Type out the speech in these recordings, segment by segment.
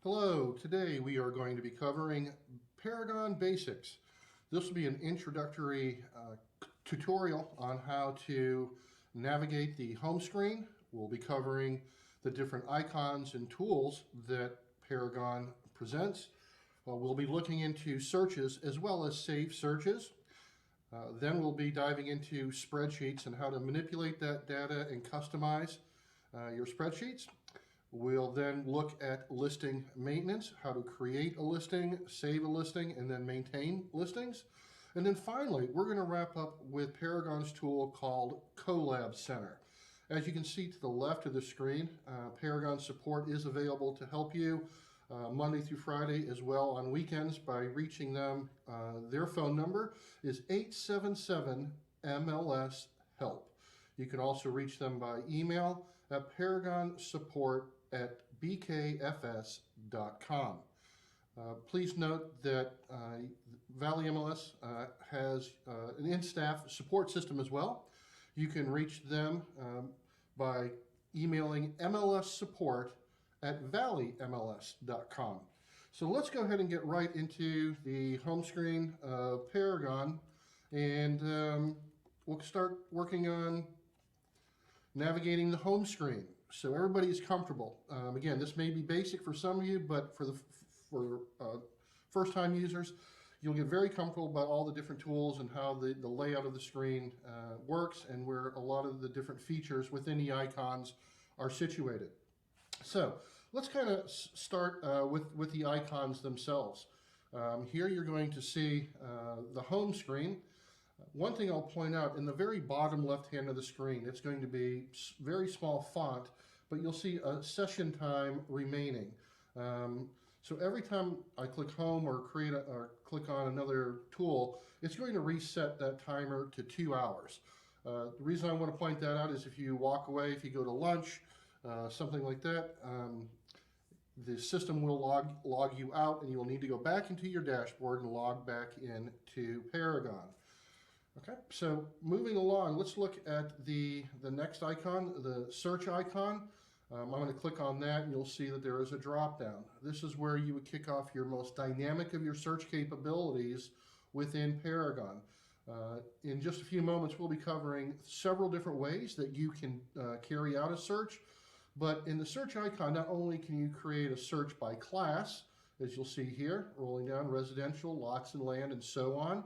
Hello, today we are going to be covering Paragon Basics. This will be an introductory tutorial on how to navigate the home screen. We'll be covering the different icons and tools that Paragon presents. We'll be looking into searches as well as safe searches. Then we'll be diving into spreadsheets and how to manipulate that data and customize your spreadsheets. We'll then look at listing maintenance, how to create a listing, save a listing, and then maintain listings. And then finally, we're going to wrap up with Paragon's tool called Collab Center. As you can see to the left of the screen, Paragon support is available to help you Monday through Friday as well on weekends by reaching them. Their phone number is 877-MLS-HELP. You can also reach them by email at paragonsupport@bkfs.com. Please note that Valley MLS has an in-staff support system as well. You can reach them by emailing mlssupport@valleymls.com. So let's go ahead and get right into the home screen of Paragon, and we'll start working on navigating the home screen so everybody is comfortable. Again, this may be basic for some of you, but for first-time users, you'll get very comfortable about all the different tools and how the layout of the screen works and where a lot of the different features within the icons are situated. So let's kind of start with the icons themselves. Here you're going to see the home screen. One thing I'll point out, in the very bottom left hand of the screen, it's going to be very small font, but you'll see a session time remaining. So every time I click home or click on another tool, it's going to reset that timer to 2 hours. The reason I want to point that out is if you walk away, if you go to lunch, something like that, the system will log you out and you will need to go back into your dashboard and log back into Paragon. Okay, so moving along, let's look at the next icon, the search icon. I'm going to click on that and you'll see that there is a drop down. This is where you would kick off your most dynamic of your search capabilities within Paragon. In just a few moments, we'll be covering several different ways that you can carry out a search. But in the search icon, not only can you create a search by class, as you'll see here, rolling down residential, lots and land, and so on.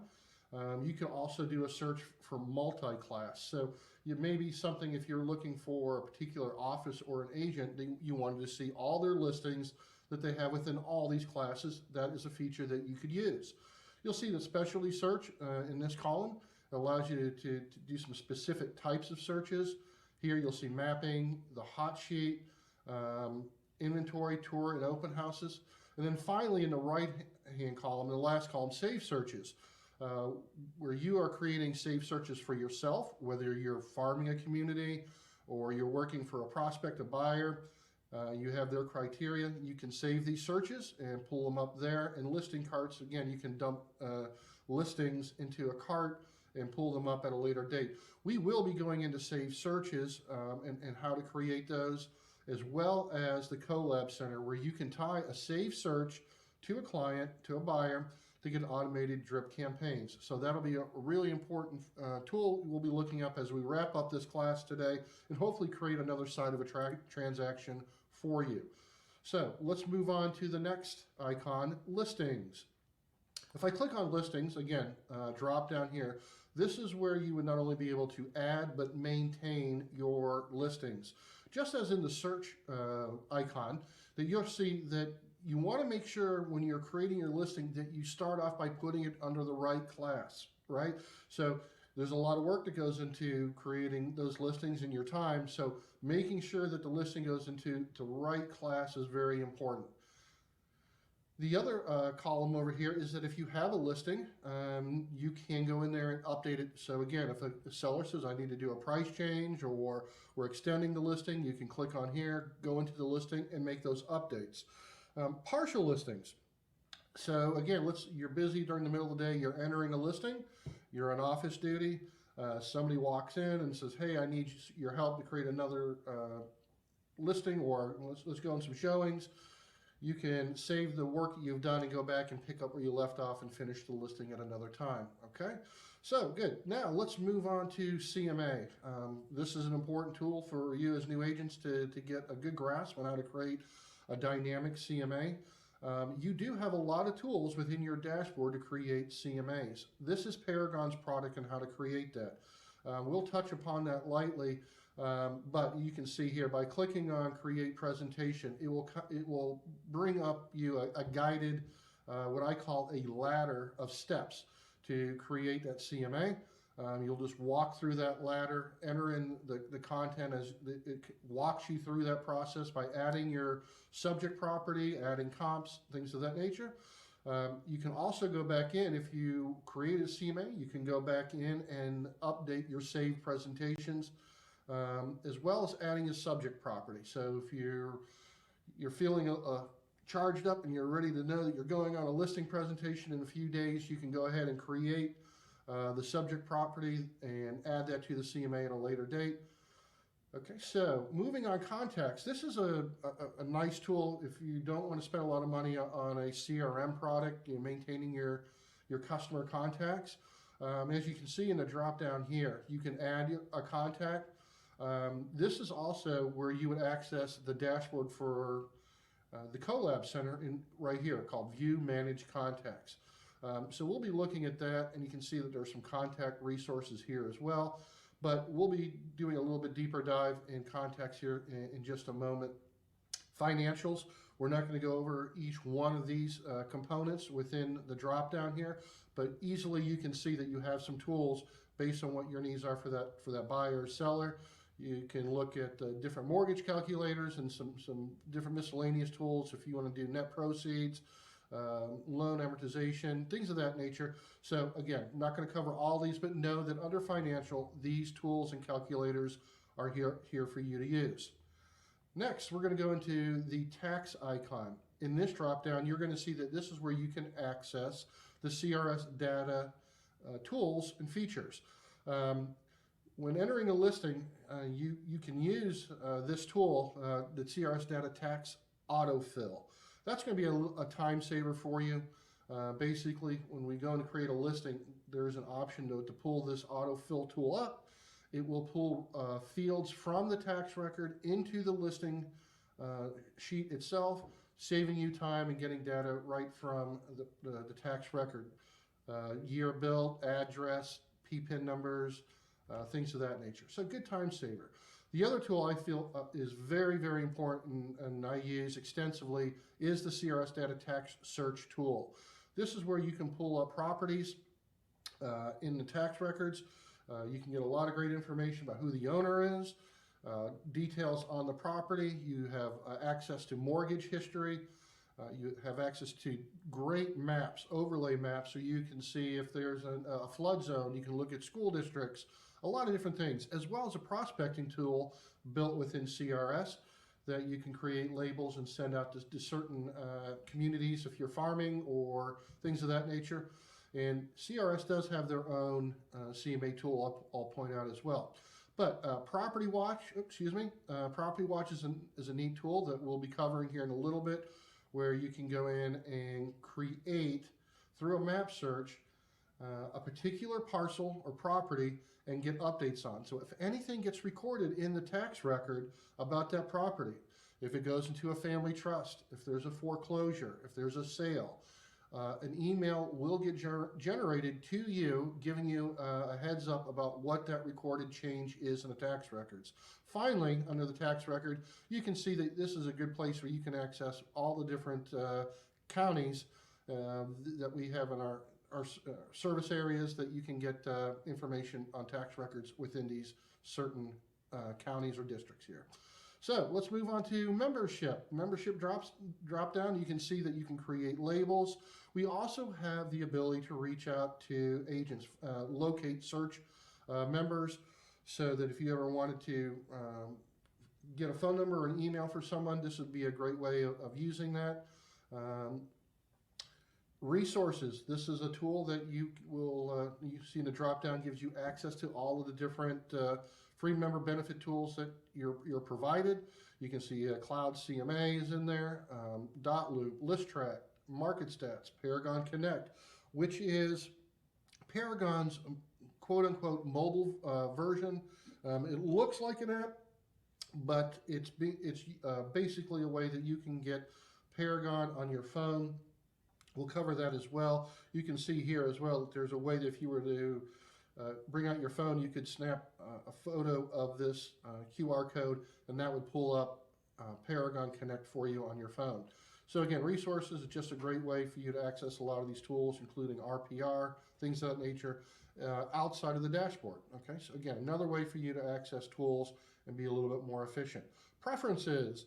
You can also do a search for multi-class. So it may be something, if you're looking for a particular office or an agent, you wanted to see all their listings that they have within all these classes. That is a feature that you could use. You'll see the specialty search in this column allows you to do some specific types of searches. Here you'll see mapping, the hot sheet, inventory, tour, and open houses. And then finally in the right-hand column, the last column, save searches. Where you are creating safe searches for yourself, whether you're farming a community or you're working for a prospect, a buyer, you have their criteria. You can save these searches and pull them up there. And listing carts, again, you can dump listings into a cart and pull them up at a later date. We will be going into save searches and how to create those, as well as the Collab Center, where you can tie a save search to a client, to a buyer, to get automated drip campaigns. So that'll be a really important tool we'll be looking up as we wrap up this class today and hopefully create another side of a transaction for you. So let's move on to the next icon, listings. If I click on listings, again, drop down here, this is where you would not only be able to add but maintain your listings. Just as in the search icon, that you'll see that you want to make sure when you're creating your listing that you start off by putting it under the right class, right? So there's a lot of work that goes into creating those listings in your time. So making sure that the listing goes into the right class is very important. The other column over here is that if you have a listing, you can go in there and update it. So again, if a seller says I need to do a price change or we're extending the listing, you can click on here, go into the listing and make those updates. Partial listings. So again, you're busy during the middle of the day, you're entering a listing, you're on office duty, somebody walks in and says, hey, I need your help to create another listing, or let's go on some showings. you can save the work that you've done and go back and pick up where you left off and finish the listing at another time. Okay, so good. Now let's move on to CMA. This is an important tool for you as new agents to get a good grasp on how to create a dynamic CMA. You do have a lot of tools within your dashboard to create CMAs. This is Paragon's product and how to create that. We'll touch upon that lightly, but you can see here by clicking on Create Presentation, it will bring up you a guided, what I call a ladder of steps to create that CMA. You'll just walk through that ladder, enter in the content as it walks you through that process by adding your subject property, adding comps, things of that nature. You can also go back in, if you create a CMA, you can go back in and update your saved presentations, as well as adding a subject property. So if you're feeling charged up and you're ready to know that you're going on a listing presentation in a few days, you can go ahead and create the subject property and add that to the CMA at a later date. Okay, so moving on, contacts. This is a nice tool if you don't want to spend a lot of money on a CRM product, maintaining your customer contacts. As you can see in the drop down here, you can add a contact. This is also where you would access the dashboard for the Collab Center right here called View Manage Contacts. So we'll be looking at that, and you can see that there's some contact resources here as well. But we'll be doing a little bit deeper dive in contacts here in just a moment. Financials, we're not going to go over each one of these components within the drop down here, but easily you can see that you have some tools based on what your needs are for that buyer or seller. You can look at different mortgage calculators and some different miscellaneous tools if you want to do net proceeds, loan amortization, things of that nature. So again, I'm not going to cover all these, but know that under financial, these tools and calculators are here for you to use. Next, we're going to go into the tax icon. In this drop down, you're going to see that this is where you can access the CRS data tools and features. When entering a listing, you can use this tool, the CRS data tax autofill. That's going to be a time saver for you. Basically, when we go in to create a listing, there's an option to pull this autofill tool up. It will pull fields from the tax record into the listing sheet itself, saving you time and getting data right from the tax record. Year built, address, PPIN numbers, things of that nature. So good time saver. The other tool I feel is very, very important and I use extensively is the CRS Data Tax Search tool. This is where you can pull up properties in the tax records. You can get a lot of great information about who the owner is, details on the property. You have access to mortgage history. You have access to great maps, overlay maps, so you can see if there's a flood zone. You can look at school districts, a lot of different things, as well as a prospecting tool built within CRS that you can create labels and send out to certain communities if you're farming or things of that nature. And CRS does have their own CMA tool I'll point out as well. But Property Watch is a neat tool that we'll be covering here in a little bit, where you can go in and create, through a map search, a particular parcel or property and get updates on. So if anything gets recorded in the tax record about that property, if it goes into a family trust, if there's a foreclosure, if there's a sale, an email will get generated to you, giving you a heads up about what that recorded change is in the tax records. Finally, under the tax record, you can see that this is a good place where you can access all the different counties that we have in our service areas, that you can get information on tax records within these certain counties or districts here. So let's move on to membership. Membership drop down. You can see that you can create labels. We also have the ability to reach out to agents, locate, search members, so that if you ever wanted to get a phone number or an email for someone, this would be a great way of using that. Resources. This is a tool that you will you see in the drop down, gives you access to all of the different free member benefit tools that you're provided. You can see Cloud CMA is in there, Dot Loop, List Track, Market Stats, Paragon Connect, which is Paragon's quote-unquote mobile version. It looks like an app, but it's basically a way that you can get Paragon on your phone. We'll cover that as well. You can see here as well that there's a way that if you were to bring out your phone, you could snap a photo of this QR code, and that would pull up Paragon Connect for you on your phone. So again, resources is just a great way for you to access a lot of these tools, including RPR, things of that nature, outside of the dashboard. Okay, so again, another way for you to access tools and be a little bit more efficient. Preferences.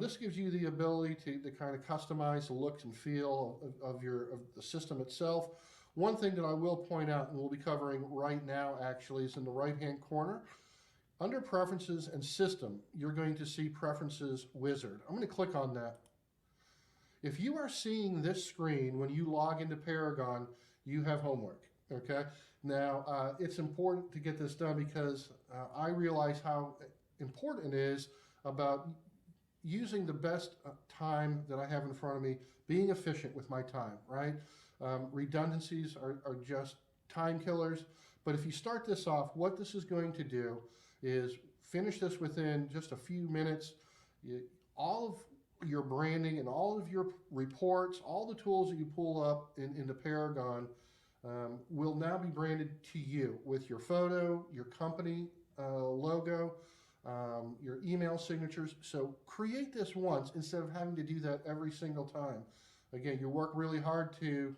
This gives you the ability to kind of customize the look and feel of the system itself. One thing that I will point out, and we'll be covering right now actually, is in the right-hand corner. Under Preferences and System, you're going to see Preferences Wizard. I'm going to click on that. If you are seeing this screen when you log into Paragon, you have homework, okay? Now, it's important to get this done because I realize how important it is about using the best time that I have in front of me, being efficient with my time, right? Redundancies are just time killers. But if you start this off, what this is going to do is finish this within just a few minutes. All of your branding and all of your reports, all the tools that you pull up into Paragon will now be branded to you with your photo, your company logo, your email signatures. So create this once instead of having to do that every single time. Again, you work really hard to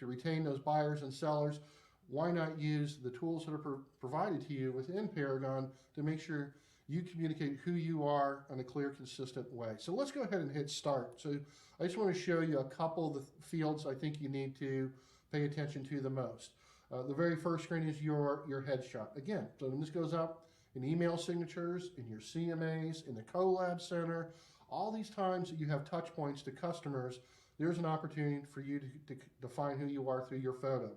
retain those buyers and sellers. Why not use the tools that are provided to you within Paragon to make sure you communicate who you are in a clear, consistent way. So let's go ahead and hit start. So I just want to show you a couple of the fields I think you need to pay attention to the most. The very first screen is your headshot. Again, so when this goes up in email signatures, in your CMAs, in the collab center, all these times that you have touch points to customers, there's an opportunity for you to define who you are through your photo.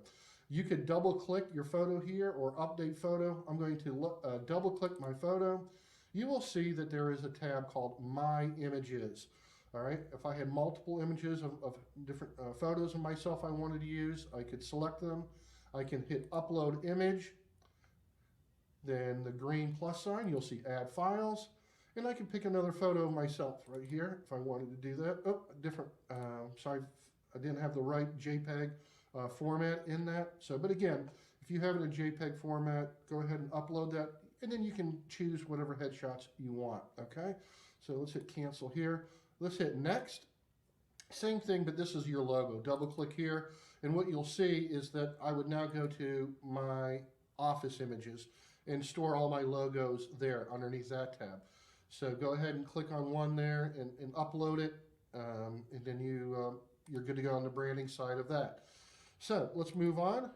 You could double click your photo here or update photo. I'm going to double click my photo. You will see that there is a tab called My Images. All right, if I had multiple images of different photos of myself I wanted to use, I could select them. I can hit Upload Image. Then the green plus sign, you'll see Add Files. And I can pick another photo of myself right here if I wanted to do that. Oh, different, sorry, I didn't have the right JPEG format in that. So, but again, if you have it in JPEG format, go ahead and upload that, and then you can choose whatever headshots you want, okay? So let's hit cancel here. Let's hit next. Same thing, but this is your logo. Double click here, and what you'll see is that I would now go to my office images and store all my logos there underneath that tab. So go ahead and click on one there and upload it, and then you're good to go on the branding side of that. So let's move on.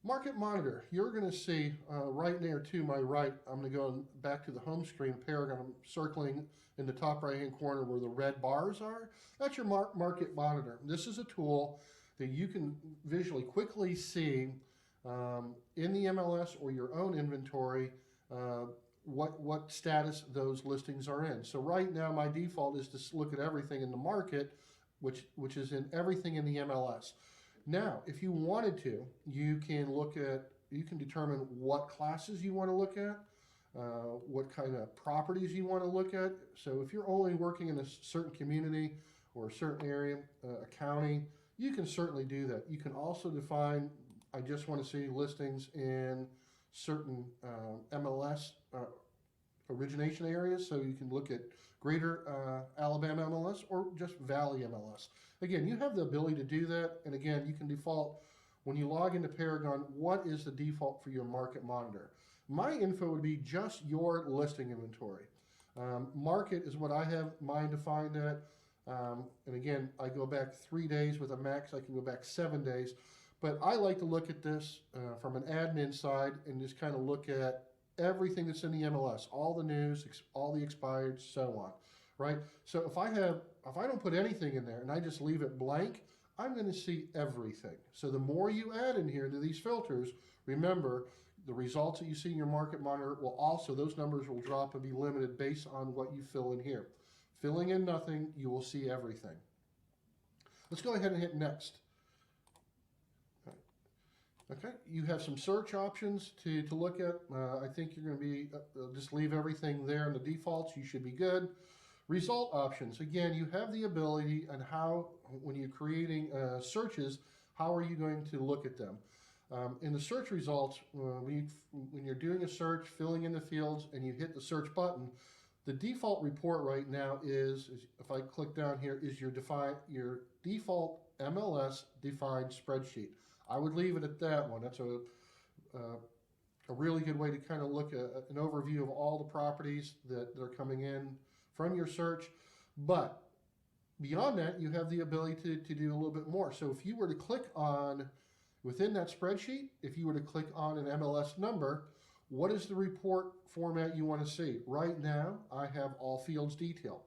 Market Monitor, you're going to see right there to my right, I'm going to go back to the home screen of Paragon. I'm circling in the top right hand corner where the red bars are. That's your Market Monitor. This is a tool that you can visually quickly see in the MLS or your own inventory what status those listings are in. So right now my default is to look at everything in the market, which is in everything in the MLS. Now, if you wanted to, you can determine what classes you want to look at, what kind of properties you want to look at. So if you're only working in a certain community or a certain area, a county, you can certainly do that. You can also define, I just want to see listings in certain MLS origination areas, so you can look at Greater Alabama MLS or just Valley MLS. Again, you have the ability to do that, and again, you can default, when you log into Paragon, what is the default for your Market Monitor? My info would be just your listing inventory. Market is what I have mine defined at, and again, I go back 3 days with a max, I can go back 7 days, but I like to look at this from an admin side and just kind of look at everything that's in the MLS, all the news, all the expired, so on, right? So if I don't put anything in there and I just leave it blank, I'm going to see everything. So the more you add in here to these filters, remember, The results that you see in your market monitor will also, those numbers will drop and be limited based on what you fill in here. Filling in nothing, you will see everything. Let's go ahead and hit next. Okay, you have some search options to look at. I think you're going to be, just leave everything there in the defaults. You should be good. Result options. Again, you have the ability and how, when you're creating searches, how are you going to look at them? In the search results, when you're doing a search, filling in the fields, and you hit the search button, the default report right now is if I click down here, is your default MLS defined spreadsheet. I would leave it at that one. That's a really good way to kind of look at an overview of all the properties that are coming in from your search. But beyond that, you have the ability to do a little bit more. So if you were to click on, within that spreadsheet, if you were to click on an MLS number, what is the report format you want to see? Right now, I have all fields detailed.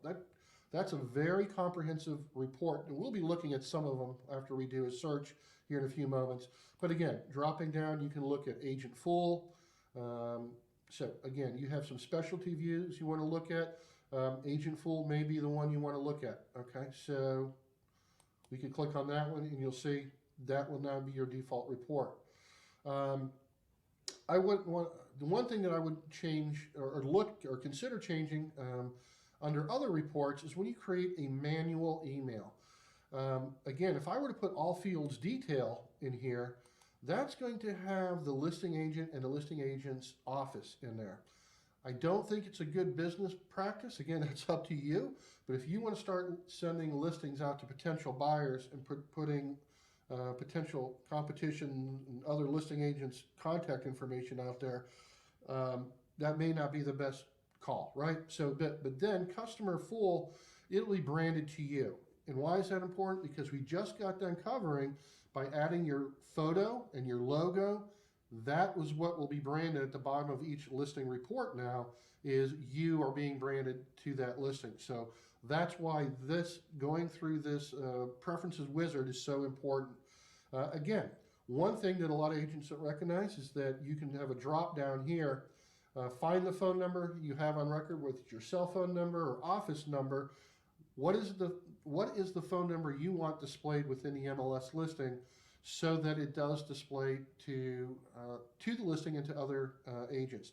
That's a very comprehensive report, and we'll be looking at some of them after we do a search here in a few moments. But again, dropping down, you can look at agent full. So again, you have some specialty views you want to look at. Agent full may be the one you want to look at. Okay, so we can click on that one, and you'll see that will now be your default report. I would want, the one thing that I would change or look or consider changing under other reports is when you create a manual email. Again, if I were to put all fields detail in here, that's going to have the listing agent and the listing agent's office in there. I don't think it's a good business practice. Again, that's up to you. But if you want to start sending listings out to potential buyers and putting potential competition and other listing agents' contact information out there, that may not be the best call, right? So, but then customer full, it'll be branded to you. And why is that important? Because we just got done covering by adding your photo and your logo. That was what will be branded at the bottom of each listing report now, is you are being branded to that listing. So that's why this, going through this preferences wizard is so important. Again, one thing that a lot of agents don't recognize is that you can have a drop down here, find the phone number you have on record with your cell phone number or office number. What is the phone number you want displayed within the MLS listing, so that it does display to the listing and to other agents.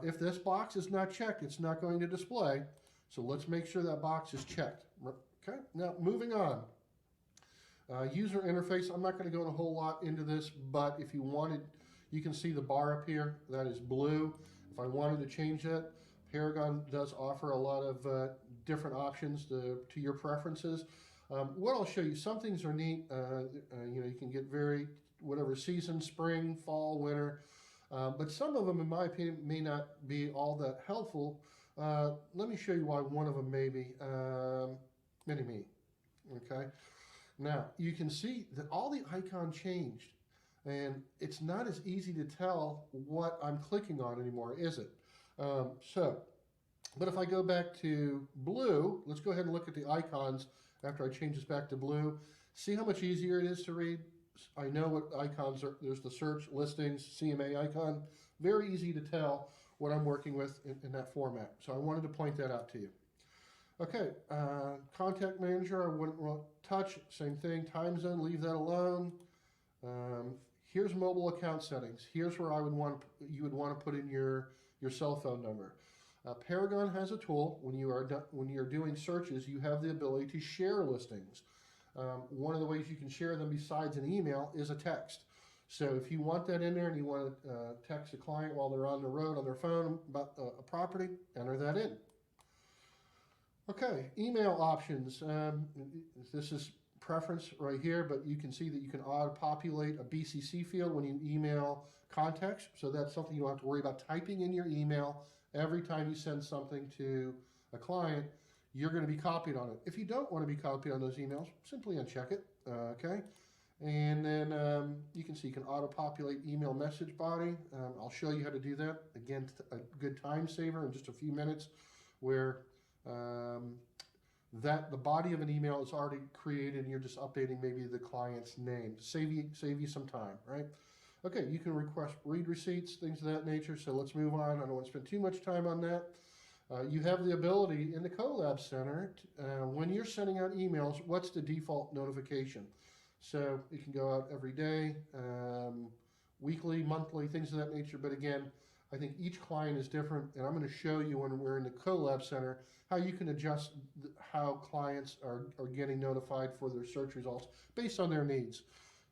If this box is not checked, it's not going to display. So let's make sure that box is checked. Okay, now moving on. User interface, I'm not going to go in a whole lot into this, but if you wanted, you can see the bar up here, that is blue. If I wanted to change that, Paragon does offer a lot of different options to your preferences. What I'll show you, some things are neat. You know, you can get whatever season, spring, fall, winter, but some of them, in my opinion, may not be all that helpful. Let me show you why one of them may be. Mini-me, okay? Now, you can see that all the icon changed, and it's not as easy to tell what I'm clicking on anymore, is it? But if I go back to blue, let's go ahead and look at the icons after I change this back to blue. See how much easier it is to read? I know what icons are. There's the search, listings, CMA icon. Very easy to tell what I'm working with in that format. So I wanted to point that out to you. Okay, contact manager, I wouldn't want touch, same thing. Time zone, leave that alone. Here's mobile account settings. Here's where you would want to put in your cell phone number. Paragon has a tool. When you're doing searches, you have the ability to share listings. One of the ways you can share them besides an email is a text. So if you want that in there and you want to text a client while they're on the road on their phone about a property, enter that in. Okay, email options. This is preference right here, but you can see that you can auto-populate a BCC field when you email contacts. So that's something you don't have to worry about typing in your email. Every time you send something to a client, you're going to be copied on it. If you don't want to be copied on those emails, simply uncheck it, okay? And then you can see you can auto-populate email message body. I'll show you how to do that. Again, a good time saver in just a few minutes, where the body of an email is already created and you're just updating maybe the client's name. Save you some time, right? Okay, you can request read receipts, things of that nature. So let's move on. I don't want to spend too much time on that. You have the ability in the Collab Center, when you're sending out emails, what's the default notification? So it can go out every day, weekly, monthly, things of that nature. But again, I think each client is different, and I'm going to show you when we're in the Collab Center how you can adjust how clients are getting notified for their search results based on their needs.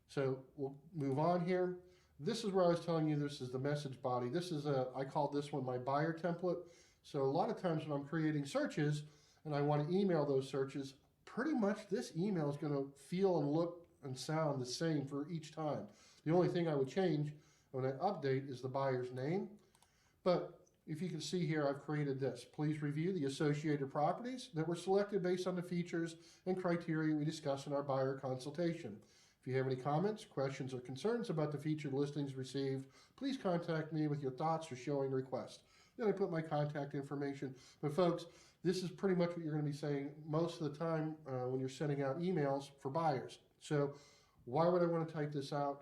So we'll move on here. This is where I was telling you this is the message body. This is I call this one my buyer template. So a lot of times when I'm creating searches and I want to email those searches, pretty much this email is going to feel and look and sound the same for each time. The only thing I would change when I update is the buyer's name. But if you can see here, I've created this. Please review the associated properties that were selected based on the features and criteria we discussed in our buyer consultation. If you have any comments, questions, or concerns about the featured listings received, please contact me with your thoughts or showing request. Then I put my contact information. But folks, this is pretty much what you're going to be saying most of the time when you're sending out emails for buyers. So why would I want to type this out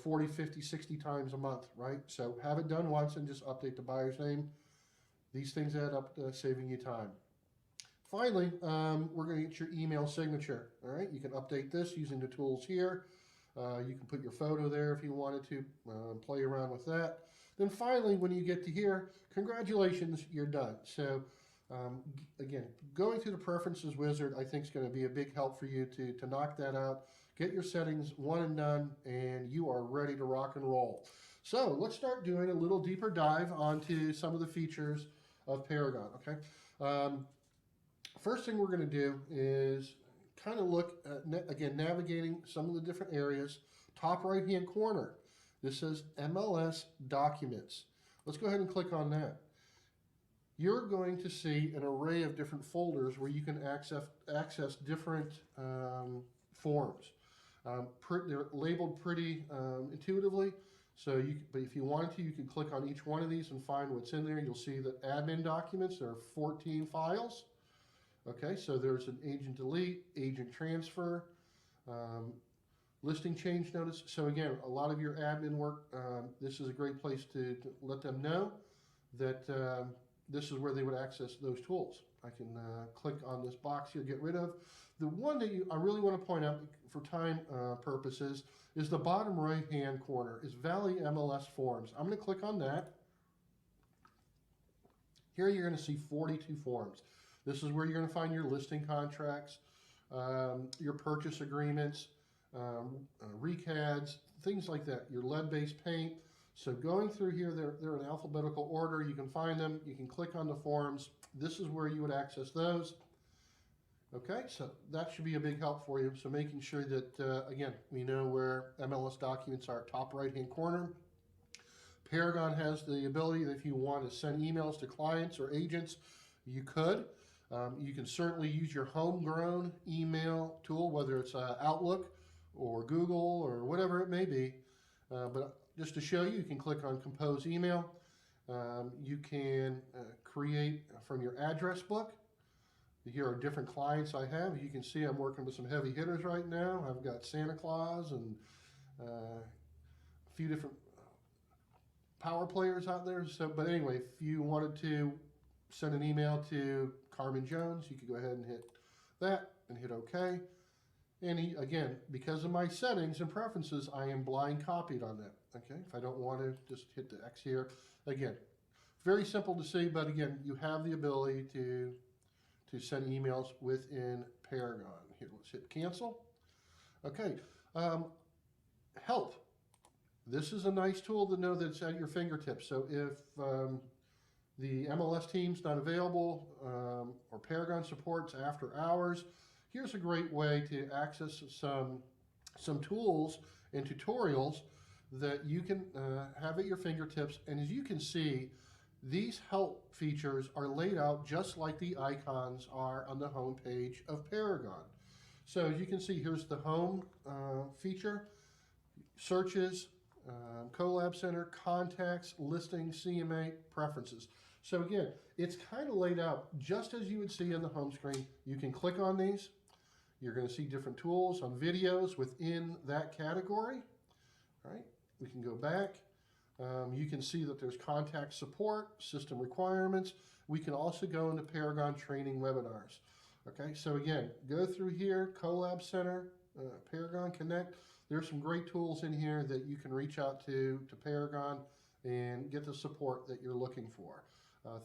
40, 50, 60 times a month, right? So have it done once and just update the buyer's name. These things add up to saving you time. Finally, we're going to get your email signature, all right? You can update this using the tools here. You can put your photo there if you wanted to, play around with that. Then finally, when you get to here, congratulations, you're done. So again, going through the preferences wizard, I think is going to be a big help for you to knock that out. Get your settings one and done, and you are ready to rock and roll. So let's start doing a little deeper dive onto some of the features of Paragon, okay? First thing we're going to do is kind of look at, again, navigating some of the different areas. Top right-hand corner, this says MLS Documents. Let's go ahead and click on that. You're going to see an array of different folders where you can access different forms. They're labeled pretty intuitively, but if you wanted to, you can click on each one of these and find what's in there. You'll see that admin documents, there are 14 files. Okay, so there's an agent delete, agent transfer, listing change notice. So again, a lot of your admin work, this is a great place to let them know that this is where they would access those tools. I can click on this box here, get rid of. The one that I really want to point out for time purposes is the bottom right-hand corner, is Valley MLS Forms. I'm going to click on that. Here you're going to see 42 forms. This is where you're going to find your listing contracts, your purchase agreements, recads, things like that, your lead-based paint. So going through here, they're in alphabetical order. You can find them. You can click on the forms. This is where you would access those. Okay, so that should be a big help for you. So making sure that, again, we know where MLS documents are, top right-hand corner. Paragon has the ability that if you want to send emails to clients or agents, you could. You can certainly use your homegrown email tool, whether it's Outlook or Google or whatever it may be. But just to show you, you can click on Compose Email. You can create from your address book. Here are different clients I have. You can see I'm working with some heavy hitters right now. I've got Santa Claus and a few different power players out there. So, but anyway, if you wanted to send an email to Carmen Jones, you could go ahead and hit that and hit OK. And again, because of my settings and preferences, I am blind copied on that. Okay, if I don't want to, just hit the X here. Again, very simple to see, but again, you have the ability to send emails within Paragon. Here, let's hit cancel. Okay, help. This is a nice tool to know that it's at your fingertips. So if the MLS team's not available or Paragon supports after hours, here's a great way to access some tools and tutorials that you can have at your fingertips. And as you can see, these help features are laid out just like the icons are on the home page of Paragon. So as you can see, here's the home feature, searches, Collab Center, contacts, listings, CMA, preferences. So again, it's kind of laid out just as you would see on the home screen. You can click on these. You're going to see different tools on videos within that category. All right. We can go back. You can see that there's contact support, system requirements. We can also go into Paragon training webinars. Okay, so again, go through here, Collab Center, Paragon Connect. There's some great tools in here that you can reach out to Paragon and get the support that you're looking for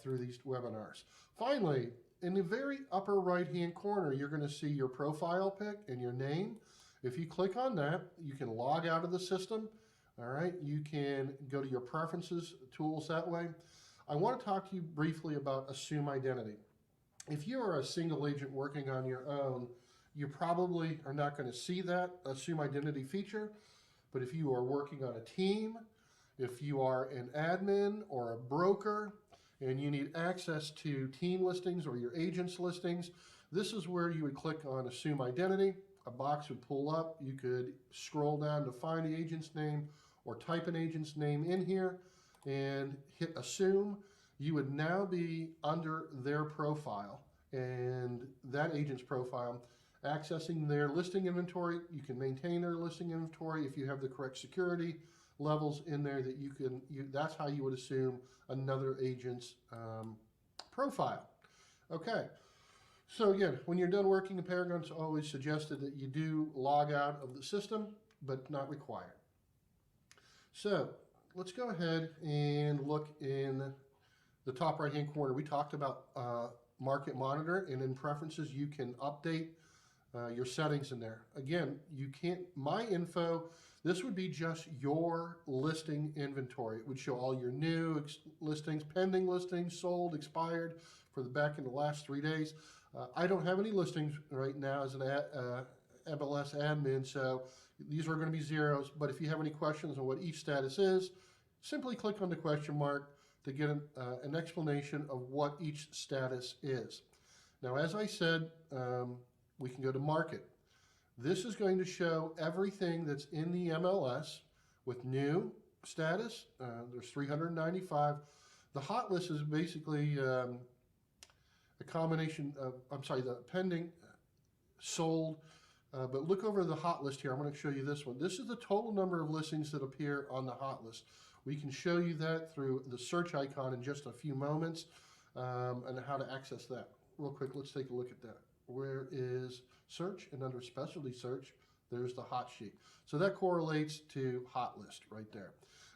through these webinars. Finally, in the very upper right-hand corner, you're going to see your profile pic and your name. If you click on that, you can log out of the system. All right, you can go to your preferences tools that way. I want to talk to you briefly about assume identity. If you are a single agent working on your own, you probably are not going to see that assume identity feature. But if you are working on a team, if you are an admin or a broker, and you need access to team listings or your agent's listings, this is where you would click on assume identity. A box would pull up. You could scroll down to find the agent's name or type an agent's name in here and hit assume. You would now be under their profile and that agent's profile, accessing their listing inventory. You can maintain their listing inventory if you have the correct security levels in there that you can, that's how you would assume another agent's profile. Okay, so again, when you're done working in Paragon, it's always suggested that you do log out of the system, but not required. So let's go ahead and look in the top right hand corner. We talked about market monitor, and in preferences you can update your settings in there. Again, you can't, my info, this would be just your listing inventory. It would show all your new listings, pending listings, sold, expired for the back in the last 3 days. I don't have any listings right now as an MLS admin, so these are going to be zeros. But if you have any questions on what each status is, simply click on the question mark to get an explanation of what each status is. Now, as I said, we can go to market. This is going to show everything that's in the MLS with new status. There's 395. The hot list is basically a combination of, the pending, sold, but look over the hot list here. I'm going to show you this one. This is the total number of listings that appear on the hot list. We can show you that through the search icon in just a few moments and how to access that. Real quick, let's take a look at that. Where is search? And under specialty search, there's the hot sheet. So that correlates to hot list right there.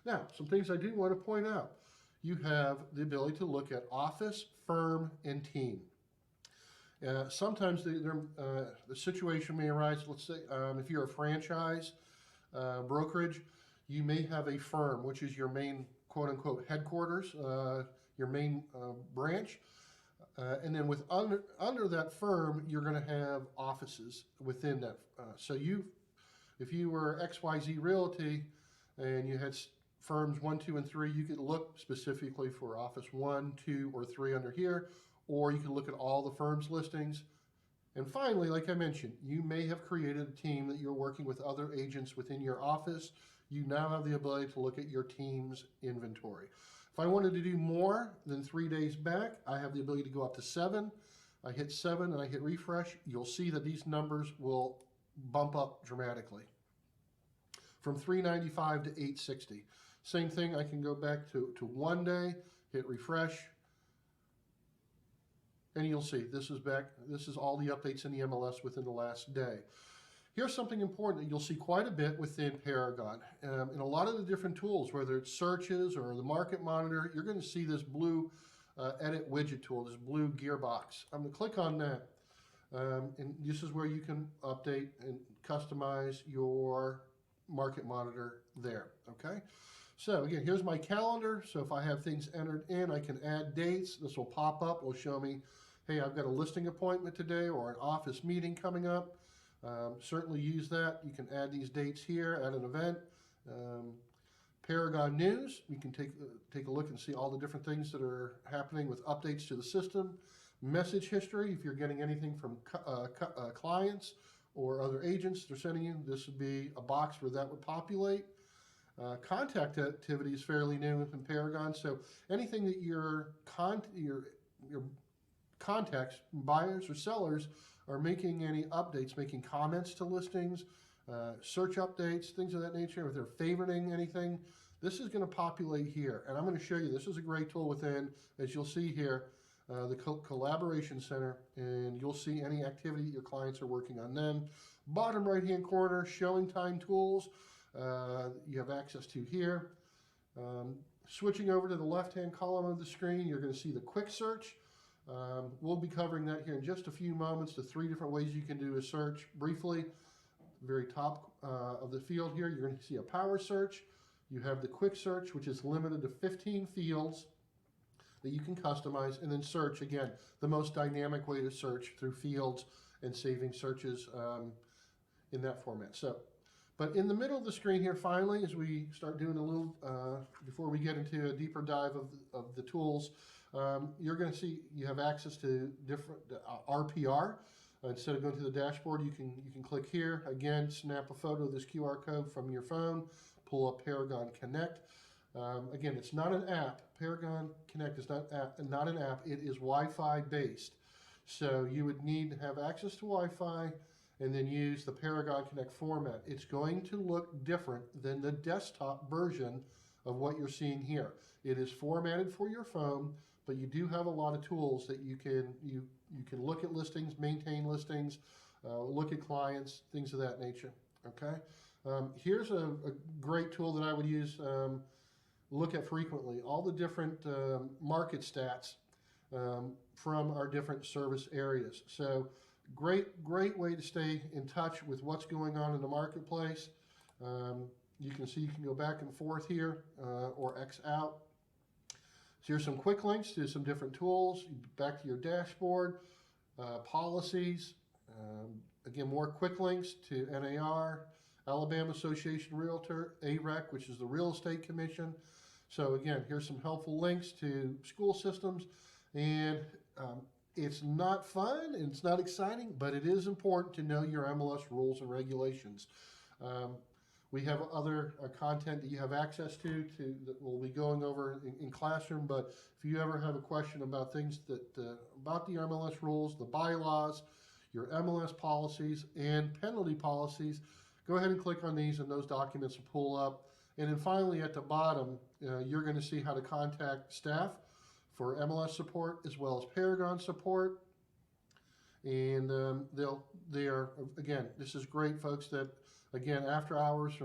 Now, some things I do want to point out. You have the ability to look at office, firm, and team. Sometimes the situation may arise, let's say, if you're a franchise brokerage, you may have a firm, which is your main quote-unquote headquarters, your main branch. And then under that firm, you're going to have offices within that. So if you were XYZ Realty and you had firms 1, 2, and 3, you could look specifically for office 1, 2, or 3 under here, or you could look at all the firm's listings. And finally, like I mentioned, you may have created a team that you're working with other agents within your office. You now have the ability to look at your team's inventory. If I wanted to do more than 3 days back, I have the ability to go up to 7. I hit 7 and I hit refresh. You'll see that these numbers will bump up dramatically from 395 to 860. Same thing, I can go back to 1 day, hit refresh, and you'll see this is back. This is all the updates in the MLS within the last day. Here's something important that you'll see quite a bit within Paragon. In a lot of the different tools, whether it's searches or the market monitor, you're going to see this blue edit widget tool, this blue gearbox. I'm going to click on that. And this is where you can update and customize your market monitor there, okay? So again, here's my calendar. So if I have things entered in, I can add dates. This will pop up. It will show me, hey, I've got a listing appointment today or an office meeting coming up. Certainly use that. You can add these dates here, add an event. Paragon News, you can take a look and see all the different things that are happening with updates to the system. Message history, if you're getting anything from clients or other agents they're sending you, this would be a box where that would populate. Contact activity is fairly new in Paragon, so anything that your contacts, buyers or sellers, are making any updates, making comments to listings, search updates, things of that nature. If they're favoriting anything, this is going to populate here. And I'm going to show you, this is a great tool within, as you'll see here, the collaboration center, and you'll see any activity your clients are working on. Then bottom right hand corner, showing time tools, you have access to here. Switching over to the left hand column of the screen, you're going to see the quick search. We'll be covering that here in just a few moments, the 3 different ways you can do a search briefly. Very top of the field here, you're going to see a power search. You have the quick search, which is limited to 15 fields that you can customize, and then search, again, the most dynamic way to search through fields and saving searches in that format. So, but in the middle of the screen here, finally, as we start doing a little, before we get into a deeper dive of the tools, you're going to see you have access to different RPR. Instead of going to the dashboard, you can click here. Again, snap a photo of this QR code from your phone, pull up Paragon Connect. Again, it's not an app. Paragon Connect is not an app. It is Wi-Fi based. So you would need to have access to Wi-Fi and then use the Paragon Connect format. It's going to look different than the desktop version of what you're seeing here. It is formatted for your phone, but you do have a lot of tools that you can look at listings, maintain listings, look at clients, things of that nature. Okay. Here's a great tool that I would use, look at frequently, all the different market stats from our different service areas. So great way to stay in touch with what's going on in the marketplace. You can see you can go back and forth here or X out. So here's some quick links to some different tools. Back to your dashboard, policies. Again, more quick links to NAR, Alabama Association Realtor, AREC, which is the Real Estate Commission. So again, here's some helpful links to school systems. And it's not fun and it's not exciting, but it is important to know your MLS rules and regulations. We have other content that you have access to that we'll be going over in classroom. But if you ever have a question about things that about the MLS rules, the bylaws, your MLS policies, and penalty policies, go ahead and click on these, and those documents will pull up. And then finally, at the bottom, you're going to see how to contact staff for MLS support as well as Paragon support. And they are, again, this is great, folks, that, again, after hours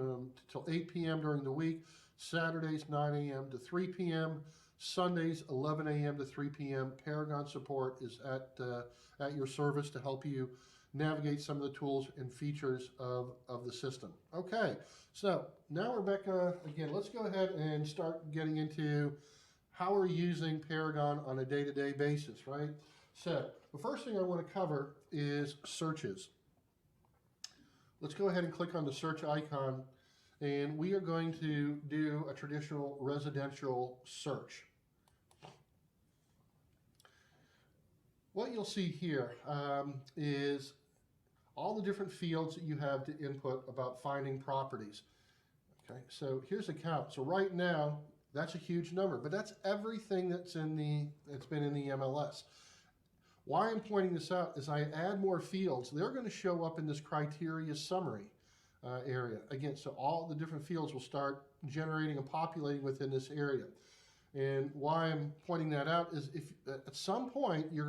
till 8 p.m. during the week, Saturdays 9 a.m. to 3 p.m., Sundays 11 a.m. to 3 p.m. Paragon support is at your service to help you navigate some of the tools and features of the system. Okay, so now Rebecca, again, let's go ahead and start getting into how we're using Paragon on a day-to-day basis, right? So the first thing I want to cover is searches. Let's go ahead and click on the search icon, and we are going to do a traditional residential search. What you'll see here is all the different fields that you have to input about finding properties. Okay, so here's a count. So right now, that's a huge number, but that's everything that's been in the MLS. Why I'm pointing this out is I add more fields. They're going to show up in this criteria summary area. Again, so all the different fields will start generating and populating within this area. And why I'm pointing that out is if at some point you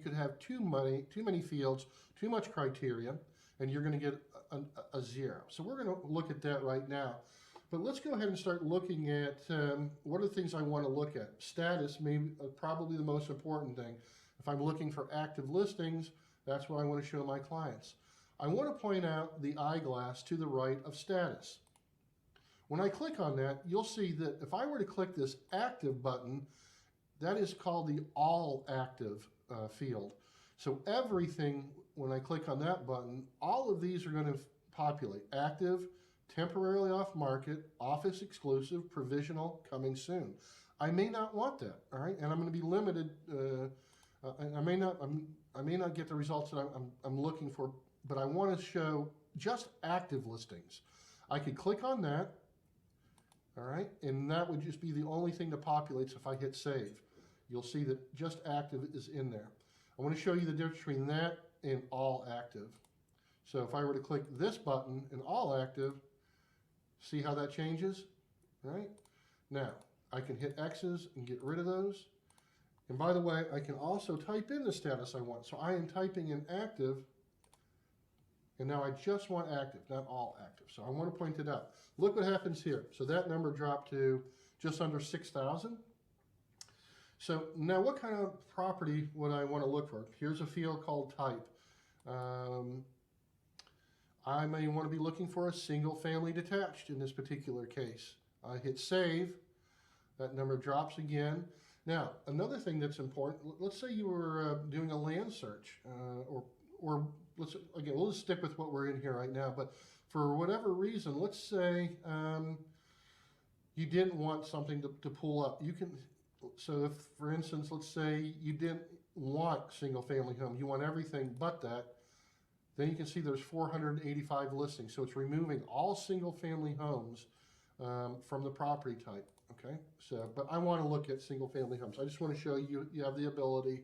could have too many fields, too much criteria, and you're going to get a 0. So we're going to look at that right now. But let's go ahead and start looking at what are the things I want to look at. Status, probably the most important thing. If I'm looking for active listings, that's what I want to show my clients. I want to point out the eyeglass to the right of status. When I click on that, you'll see that if I were to click this active button, that is called the all active field. So everything, when I click on that button, all of these are going to populate. Active, temporarily off market, office exclusive, provisional, coming soon. I may not want that, all right? And I'm going to be limited. I may not get the results that I'm looking for, but I want to show just active listings. I could click on that, all right, and that would just be the only thing that populates if I hit save. You'll see that just active is in there. I want to show you the difference between that and all active. So if I were to click this button in all active, see how that changes, right? Now, I can hit X's and get rid of those. And by the way, I can also type in the status I want. So I am typing in active, and now I just want active, not all active. So I want to point it out. Look what happens here. So that number dropped to just under 6,000. So now what kind of property would I want to look for? Here's a field called type. I may want to be looking for a single family detached in this particular case. I hit save, that number drops again. Now, another thing that's important, let's say you were doing a land search, or we'll just stick with what we're in here right now, but for whatever reason, let's say you didn't want something to pull up. So if, for instance, let's say you didn't want single family home, you want everything but that, then you can see there's 485 listings. So it's removing all single family homes from the property type, okay? So, but I want to look at single family homes. I just want to show you, you have the ability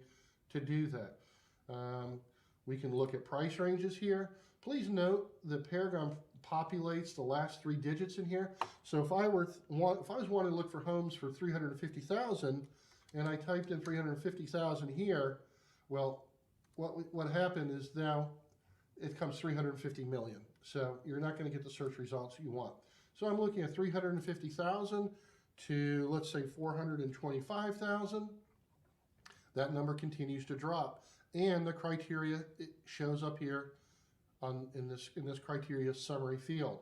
to do that. We can look at price ranges here. Please note that Paragon populates the last 3 digits in here. So if I was wanting to look for homes for 350,000 and I typed in 350,000 here, well, what happened is now it comes 350 million. So you're not going to get the search results you want. So I'm looking at 350,000 to, let's say, 425,000. That number continues to drop. And the criteria, it shows up here in this criteria summary field.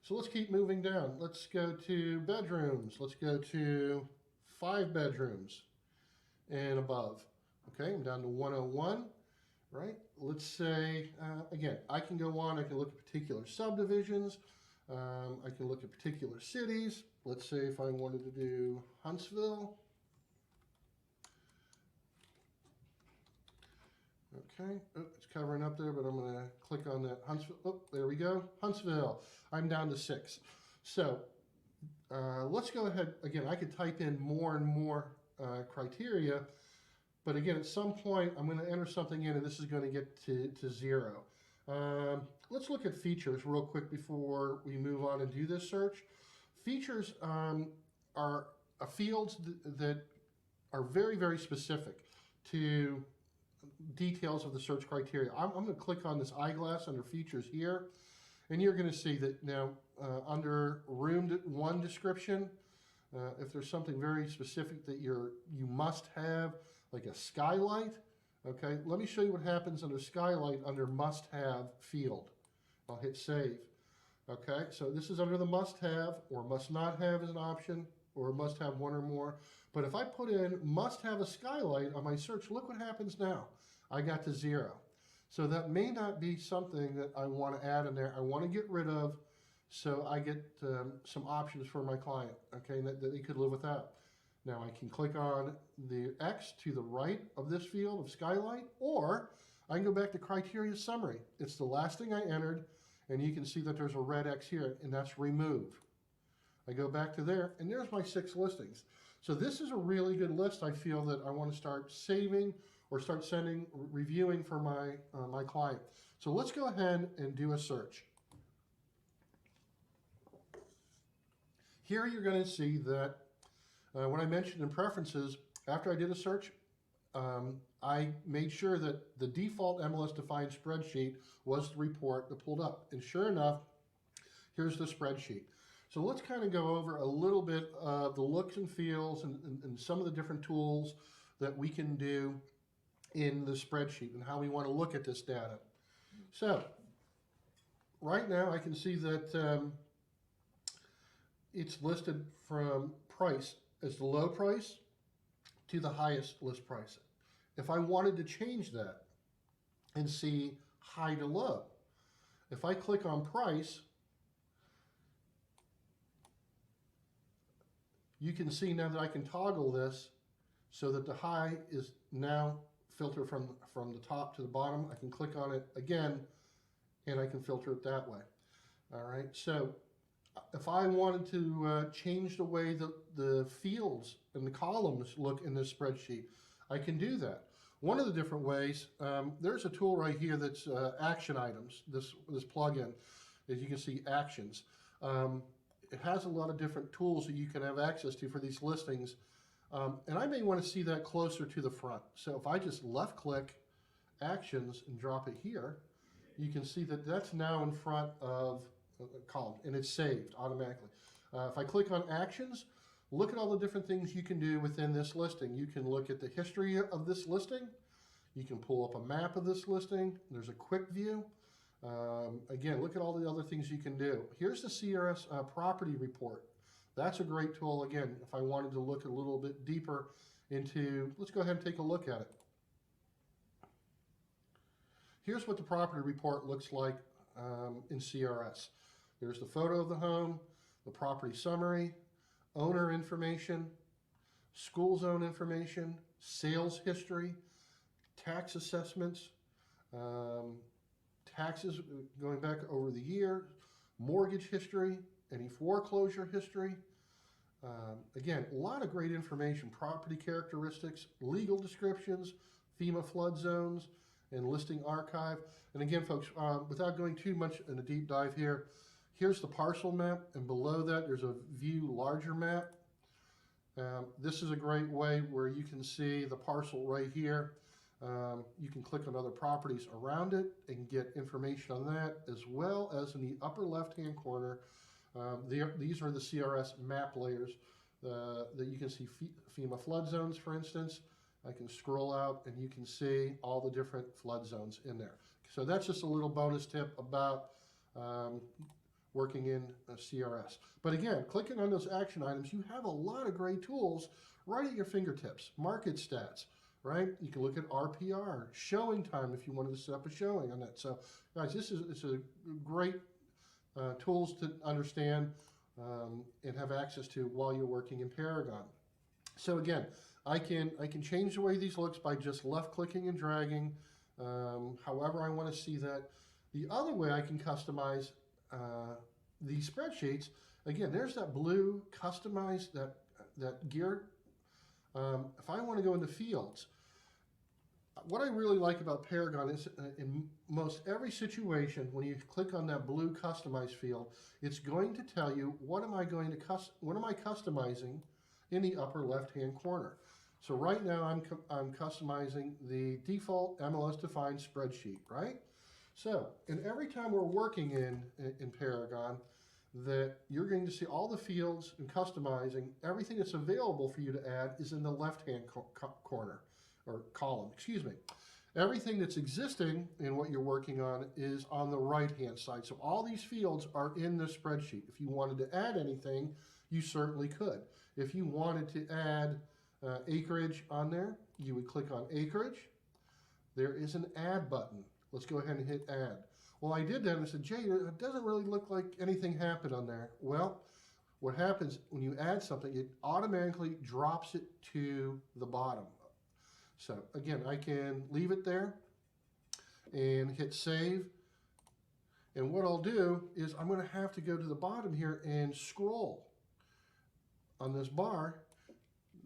So let's keep moving down. Let's go to bedrooms. Let's go to 5 bedrooms and above. Okay, I'm down to 101. Right? Let's say, again, I can go on, I can look at particular subdivisions, I can look at particular cities. Let's say if I wanted to do Huntsville. Okay, it's covering up there, but I'm going to click on that Huntsville. Oh, there we go, Huntsville. I'm down to 6. So let's go ahead, again, I could type in more and more criteria. But again, at some point, I'm going to enter something in, and this is going to get to 0. Let's look at features real quick before we move on and do this search. Features are fields that are very, very specific to details of the search criteria. I'm going to click on this eyeglass under features here, and you're going to see that now under room 1 description, if there's something very specific that you must have, like a skylight, okay? Let me show you what happens under skylight under must-have field. I'll hit save, okay? So this is under the must-have, or must-not-have is an option, or must-have 1 or more. But if I put in must-have a skylight on my search, look what happens now. I got to 0. So that may not be something that I want to add in there. I want to get rid of, so I get some options for my client, okay, that they could live without. Now I can click on the X to the right of this field of skylight, or I can go back to criteria summary. It's the last thing I entered, and you can see that there's a red X here, and that's remove. I go back to there, and there's my 6 listings. So this is a really good list. I feel that I want to start saving or start reviewing for my client. So let's go ahead and do a search. Here you're going to see that when I mentioned in preferences, after I did a search, I made sure that the default MLS-defined spreadsheet was the report that pulled up. And sure enough, here's the spreadsheet. So let's kind of go over a little bit of the looks and feels and some of the different tools that we can do in the spreadsheet and how we want to look at this data. So right now I can see that it's listed from price as the low price to the highest list price. If I wanted to change that and see high to low, if I click on price, you can see now that I can toggle this so that the high is now filtered from the top to the bottom. I can click on it again and I can filter it that way. All right, so if I wanted to change the way the fields and the columns look in this spreadsheet, I can do that. One of the different ways, there's a tool right here that's action items, this plugin, as you can see, actions. It has a lot of different tools that you can have access to for these listings. And I may want to see that closer to the front. So if I just left click actions and drop it here, you can see that that's now in front of a column and it's saved automatically. If I click on actions, look at all the different things you can do within this listing. You can look at the history of this listing. You can pull up a map of this listing. There's a quick view. Again, look at all the other things you can do. Here's the CRS property report. That's a great tool. Again, if I wanted to look a little bit deeper into, let's go ahead and take a look at it. Here's what the property report looks like in CRS. There's the photo of the home, the property summary, owner information, school zone information, sales history, tax assessments, taxes going back over the year, mortgage history, any foreclosure history. Again, a lot of great information, property characteristics, legal descriptions, FEMA flood zones, and listing archive. And again, folks, without going too much in a deep dive here, here's the parcel map, and below that there's a view larger map. This is a great way where you can see the parcel right here. You can click on other properties around it and get information on that, as well as in the upper left-hand corner. These are the CRS map layers that you can see FEMA flood zones, for instance. I can scroll out and you can see all the different flood zones in there. So that's just a little bonus tip about working in CRS. But again, clicking on those action items, you have a lot of great tools right at your fingertips. Market stats, right? You can look at RPR, showing time if you wanted to set up a showing on that. So guys, it's a great tools to understand and have access to while you're working in Paragon. So again, I can change the way these looks by just left clicking and dragging, however I want to see that. The other way I can customize these spreadsheets, again, there's that blue customize, that gear. If I want to go into fields, what I really like about Paragon is in most every situation, when you click on that blue customize field, it's going to tell you what am I customizing in the upper left-hand corner. So right now I'm customizing the default MLS defined spreadsheet, right? So, and every time we're working in Paragon, that you're going to see all the fields and customizing, everything that's available for you to add is in the left-hand corner, or column, excuse me. Everything that's existing in what you're working on is on the right-hand side. So all these fields are in the spreadsheet. If you wanted to add anything, you certainly could. If you wanted to add acreage on there, you would click on acreage. There is an add button. Let's go ahead and hit add. Well, I did that and I said, Jay, it doesn't really look like anything happened on there. Well, what happens when you add something, it automatically drops it to the bottom. So again, I can leave it there and hit save. And what I'll do is I'm going to have to go to the bottom here and scroll on this bar.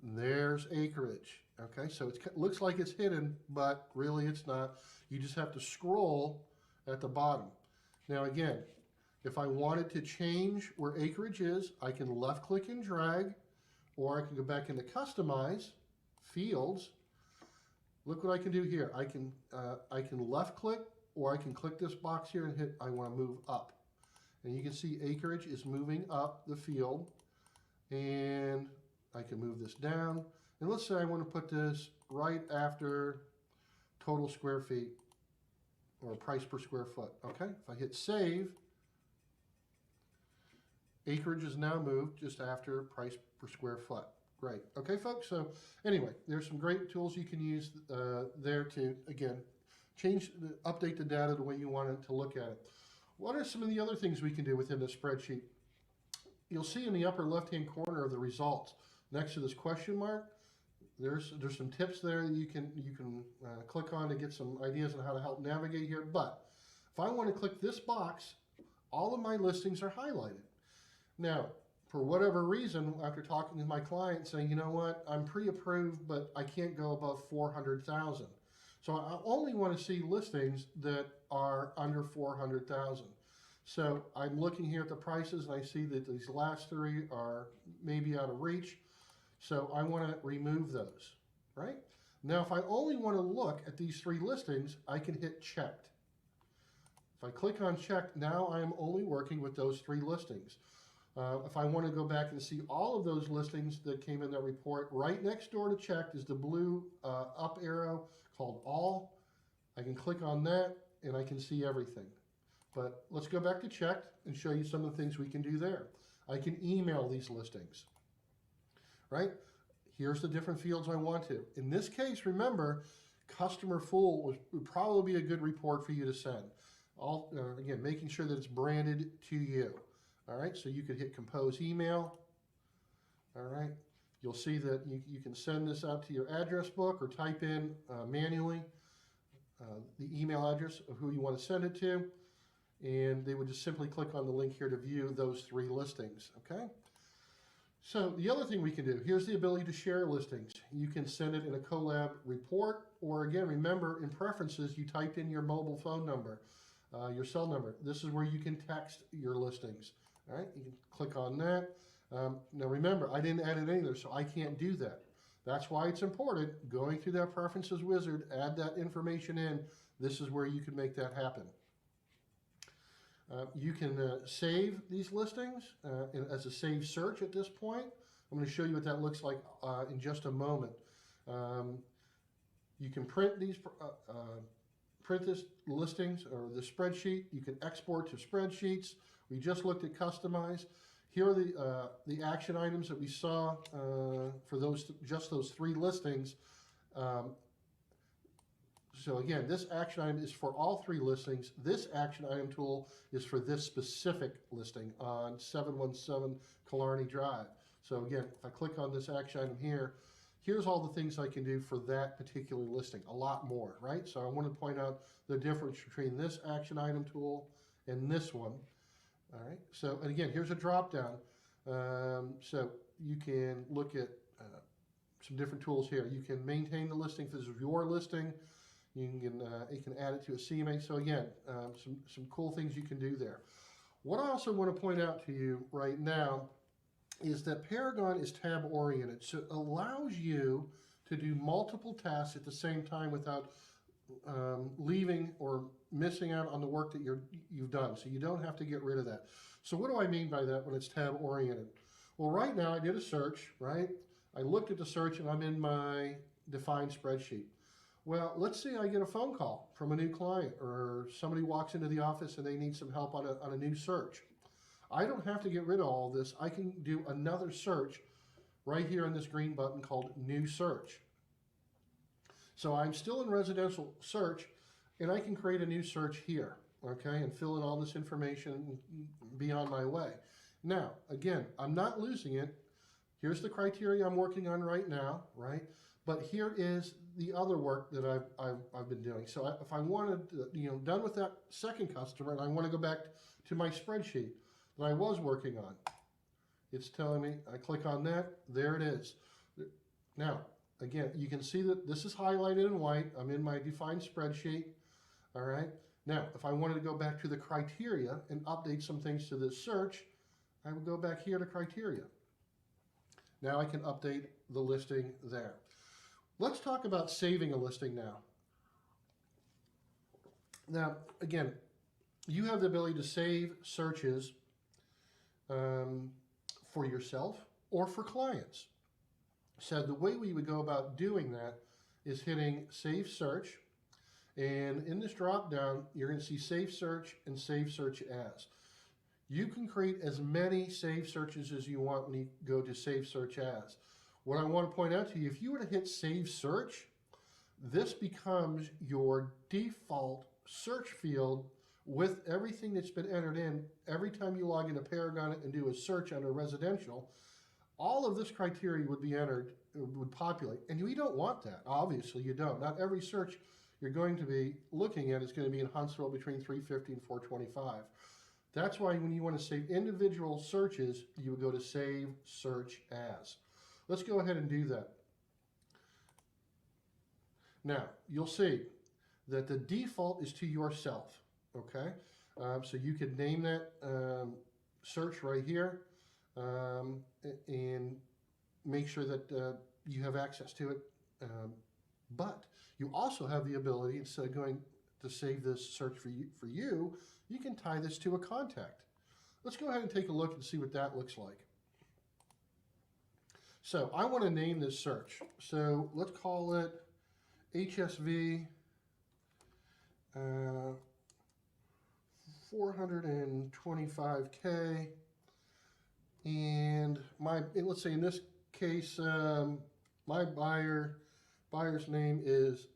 There's acreage. Okay, so it looks like it's hidden, but really it's not. You just have to scroll at the bottom. Now again, if I wanted to change where acreage is, I can left click and drag, or I can go back into customize fields. Look what I can do here. I can left click, or I can click this box here and hit I want to move up. And you can see acreage is moving up the field, and I can move this down. And let's say I want to put this right after total square feet, or price per square foot. Okay, if I hit save, acreage is now moved just after price per square foot. Great. Okay, folks. So anyway, there's some great tools you can use there to, again, update the data the way you want it to look at it. What are some of the other things we can do within the spreadsheet? You'll see in the upper left-hand corner of the results, next to this question mark, there's some tips there that you can click on to get some ideas on how to help navigate here. But if I want to click this box, all of my listings are highlighted. Now, for whatever reason, after talking to my client saying, you know what, I'm pre-approved, but I can't go above 400,000. So I only want to see listings that are under 400,000. So I'm looking here at the prices and I see that these last three are maybe out of reach. So I want to remove those, right? Now, if I only want to look at these three listings, I can hit checked. If I click on checked, now I am only working with those three listings. If I want to go back and see all of those listings that came in that report, right next door to checked is the blue up arrow called all. I can click on that and I can see everything. But let's go back to checked and show you some of the things we can do there. I can email these listings, right? Here's the different fields I want to. In this case, remember, customer full would probably be a good report for you to send. Again, making sure that it's branded to you. All right, so you could hit compose email. All right, you'll see that you can send this out to your address book or type in manually the email address of who you want to send it to. And they would just simply click on the link here to view those three listings, okay? So the other thing we can do, here's the ability to share listings. You can send it in a collab report, or again, remember in preferences, you type in your mobile phone number, your cell number. This is where you can text your listings. All right, you can click on that. Now remember, I didn't add it in there, so I can't do that. That's why it's important, going through that preferences wizard, add that information in. This is where you can make that happen. You can save these listings as a save search at this point. I'm going to show you what that looks like in just a moment. You can print these listings or the spreadsheet. You can export to spreadsheets. We just looked at customize. Here are the action items that we saw for just those three listings. So again, this action item is for all three listings. This action item tool is for this specific listing on 717 Killarney Drive. So again, if I click on this action item here, here's all the things I can do for that particular listing, a lot more, right? So I want to point out the difference between this action item tool and this one. All right, so, and again, here's a drop down. So you can look at some different tools here. You can maintain the listing if this is your listing. You can add it to a CMA. So again, some cool things you can do there. What I also want to point out to you right now is that Paragon is tab oriented. So it allows you to do multiple tasks at the same time without leaving or missing out on the work that you've done. So you don't have to get rid of that. So what do I mean by that when it's tab oriented? Well, right now I did a search, right? I looked at the search and I'm in my defined spreadsheet. Well, let's say I get a phone call from a new client or somebody walks into the office and they need some help on a new search. I don't have to get rid of all this. I can do another search right here on this green button called New Search. So I'm still in residential search and I can create a new search here, okay, and fill in all this information and be on my way. Now, again, I'm not losing it. Here's the criteria I'm working on right now, right? But here is the other work that I've been doing. So if I wanted, done with that second customer and I want to go back to my spreadsheet that I was working on, it's telling me, I click on that, there it is. Now, again, you can see that this is highlighted in white. I'm in my defined spreadsheet, all right? Now, if I wanted to go back to the criteria and update some things to this search, I would go back here to criteria. Now I can update the listing there. Let's talk about saving a listing now. Now, again, you have the ability to save searches for yourself or for clients. So the way we would go about doing that is hitting Save Search. And in this drop down, you're going to see Save Search and Save Search As. You can create as many save searches as you want when you go to Save Search As. What I want to point out to you, if you were to hit Save Search, this becomes your default search field with everything that's been entered in. Every time you log into Paragon and do a search under residential, all of this criteria would be entered, would populate. And we don't want that. Obviously, you don't. Not every search you're going to be looking at is going to be in Huntsville between 350 and 425. That's why when you want to save individual searches, you would go to Save Search As. Let's go ahead and do that. Now, you'll see that the default is to yourself, okay? So you could name that search right here, and make sure that you have access to it. But you also have the ability, instead of going to save this search for you, you can tie this to a contact. Let's go ahead and take a look and see what that looks like. So I want to name this search. So let's call it HSV 425K, and let's say in this case, my buyer's name is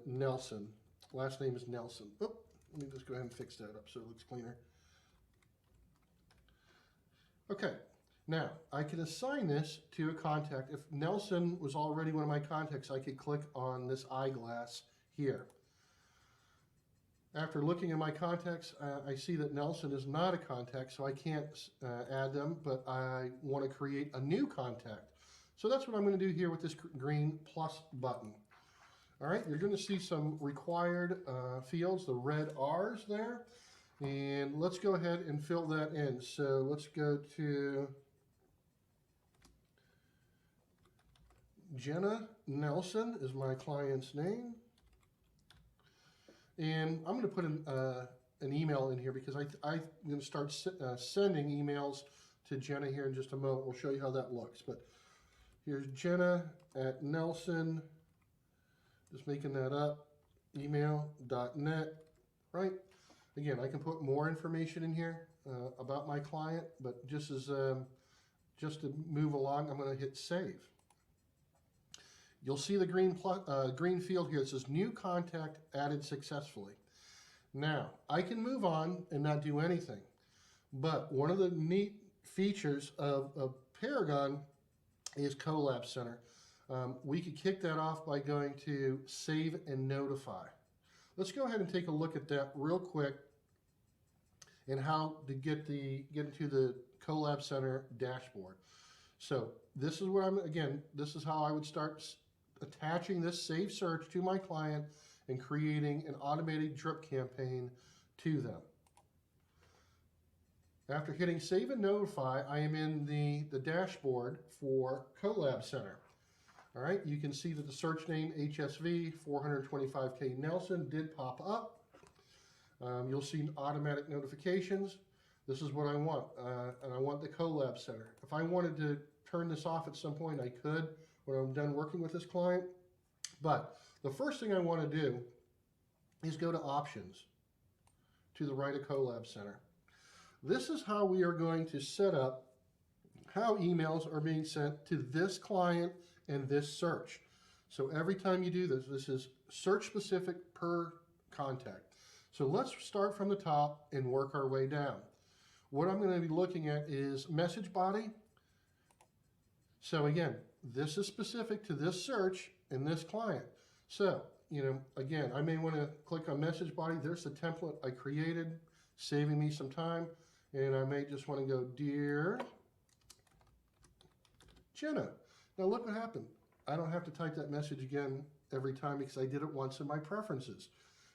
Nelson. Last name is Nelson. Oh, let me just go ahead and fix that up so it looks cleaner. Okay, now I can assign this to a contact. If Nelson was already one of my contacts, I could click on this eyeglass here. After looking at my contacts, I see that Nelson is not a contact, so I can't add them, but I want to create a new contact. So that's what I'm going to do here with this green plus button. All right, you're going to see some required fields, the red R's there, and let's go ahead and fill that in. So let's go to Jenna Nelson is my client's name. And I'm going to put an email in here because I'm going to start sending emails to Jenna here in just a moment. We'll show you how that looks. But here's Jenna at Nelson, just making that up, email.net, right? Again, I can put more information in here about my client, but just to move along, I'm going to hit save. You'll see the green field here. It says new contact added successfully. Now, I can move on and not do anything. But one of the neat features of Paragon is Collab Center. We could kick that off by going to Save and Notify. Let's go ahead and take a look at that real quick and how to get into the Collab Center dashboard. So this is where this is how I would start attaching this save search to my client and creating an automated drip campaign to them. After hitting Save and Notify, I am in the dashboard for Collab Center. All right, you can see that the search name HSV 425K Nelson did pop up. You'll see automatic notifications. This is what I want, and I want the Collab Center. If I wanted to turn this off at some point, I could when I'm done working with this client. But the first thing I want to do is go to Options to the right of Collab Center. This is how we are going to set up how emails are being sent to this client and this search. So every time you do this, this is search specific per contact. So let's start from the top and work our way down. What I'm going to be looking at is message body. So again, this is specific to this search and this client. So, again, I may want to click on message body. There's the template I created, saving me some time. And I may just want to go, Dear Jenna. Now look what happened. I don't have to type that message again every time because I did it once in my preferences.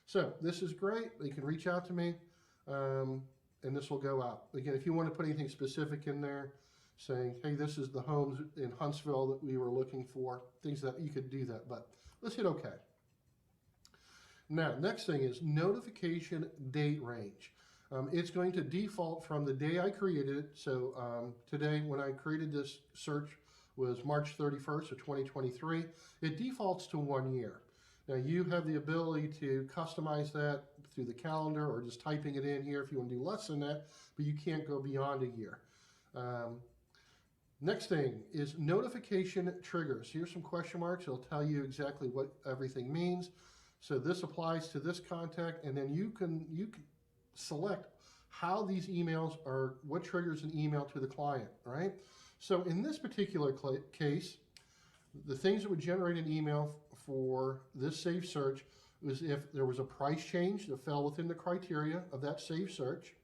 So this is great. You can reach out to me, and this will go out. Again, if you want to put anything specific in there, saying, hey, this is the homes in Huntsville that we were looking for, things that you could do that, but let's hit OK. Now, next thing is notification date range. It's going to default from the day I created it. So today, when I created this search, was March 31st of 2023. It defaults to 1 year. Now, you have the ability to customize that through the calendar or just typing it in here if you want to do less than that, but you can't go beyond a year. Next thing is notification triggers. Here's some question marks. It'll tell you exactly what everything means. So this applies to this contact, and then you can select how these emails are, what triggers an email to the client, right? So in this particular case, the things that would generate an email for this saved search was if there was a price change that fell within the criteria of that saved search,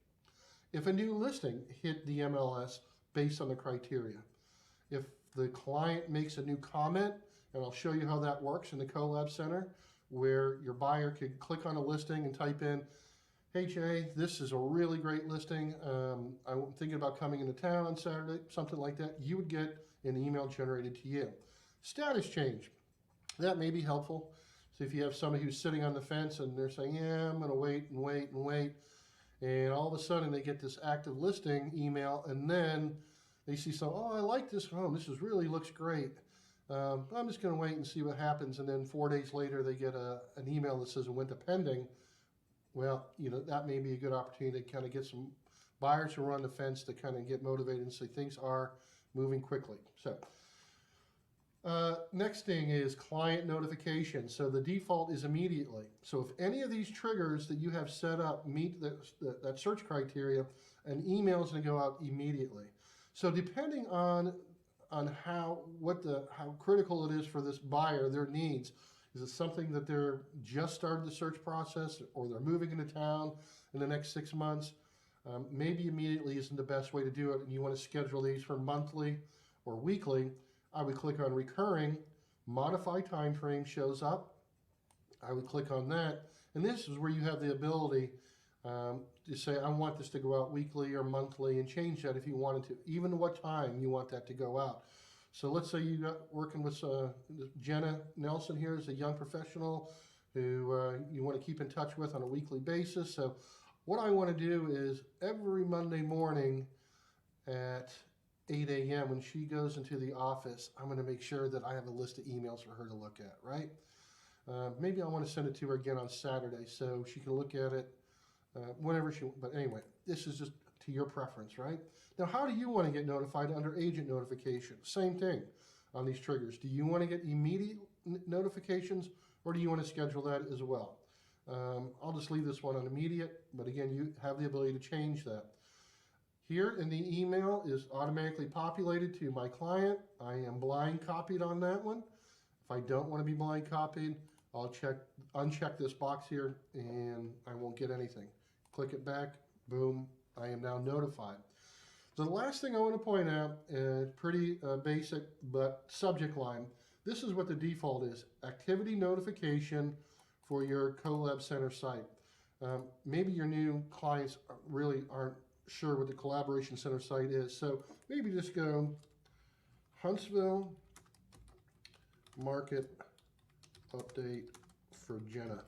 if a new listing hit the MLS based on the criteria, if the client makes a new comment, and I'll show you how that works in the Collab Center, where your buyer could click on a listing and type in, hey Jay, this is a really great listing. I'm thinking about coming into town on Saturday, something like that. You would get an email generated to you. Status change. That may be helpful. So if you have somebody who's sitting on the fence and they're saying, yeah, I'm going to wait and wait and wait, and all of a sudden they get this active listing email, and then they see some, oh, I like this home. This really looks great. I'm just going to wait and see what happens. And then 4 days later, they get an email that says it went to pending. Well, that may be a good opportunity to kind of get some buyers who are on the fence to kind of get motivated and say things are moving quickly. So next thing is client notification. So the default is immediately. So if any of these triggers that you have set up meet that search criteria, an email is going to go out immediately. So depending on how critical it is for this buyer, their needs, is it something that they're just started the search process, or they're moving into town in the next 6 months? Maybe immediately isn't the best way to do it, and you want to schedule these for monthly or weekly. I would click on recurring, modify time frame shows up. I would click on that, and this is where you have the ability to say, I want this to go out weekly or monthly, and change that if you wanted to, even what time you want that to go out. So let's say you got working with Jenna Nelson here is a young professional who you want to keep in touch with on a weekly basis. So what I want to do is every Monday morning at 8 a.m. when she goes into the office, I'm going to make sure that I have a list of emails for her to look at, right? Maybe I want to send it to her again on Saturday so she can look at it whenever she wants. But anyway, this is just to your preference, right? Now, how do you want to get notified under agent notification? Same thing on these triggers. Do you want to get immediate notifications, or do you want to schedule that as well? I'll just leave this one on immediate, but again, you have the ability to change that. Here in the email is automatically populated to my client. I am blind copied on that one. If I don't want to be blind copied, I'll uncheck this box here, and I won't get anything. Click it back, boom, I am now notified. So the last thing I want to point out, pretty basic, but subject line. This is what the default is: activity notification for your Collab Center site. Maybe your new clients really aren't sure what the Collaboration Center site is, so maybe just go Huntsville Market Update for Jenna.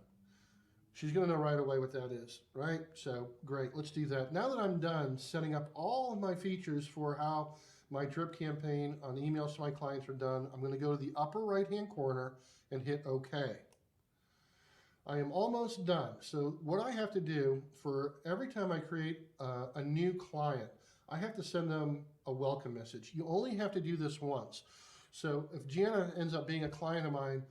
She's going to know right away what that is, right? So great, let's do that. Now that I'm done setting up all of my features for how my drip campaign on emails to my clients are done, I'm going to go to the upper right-hand corner and hit OK. I am almost done. So what I have to do for every time I create a new client, I have to send them a welcome message. You only have to do this once. So if Gianna ends up being a client of mine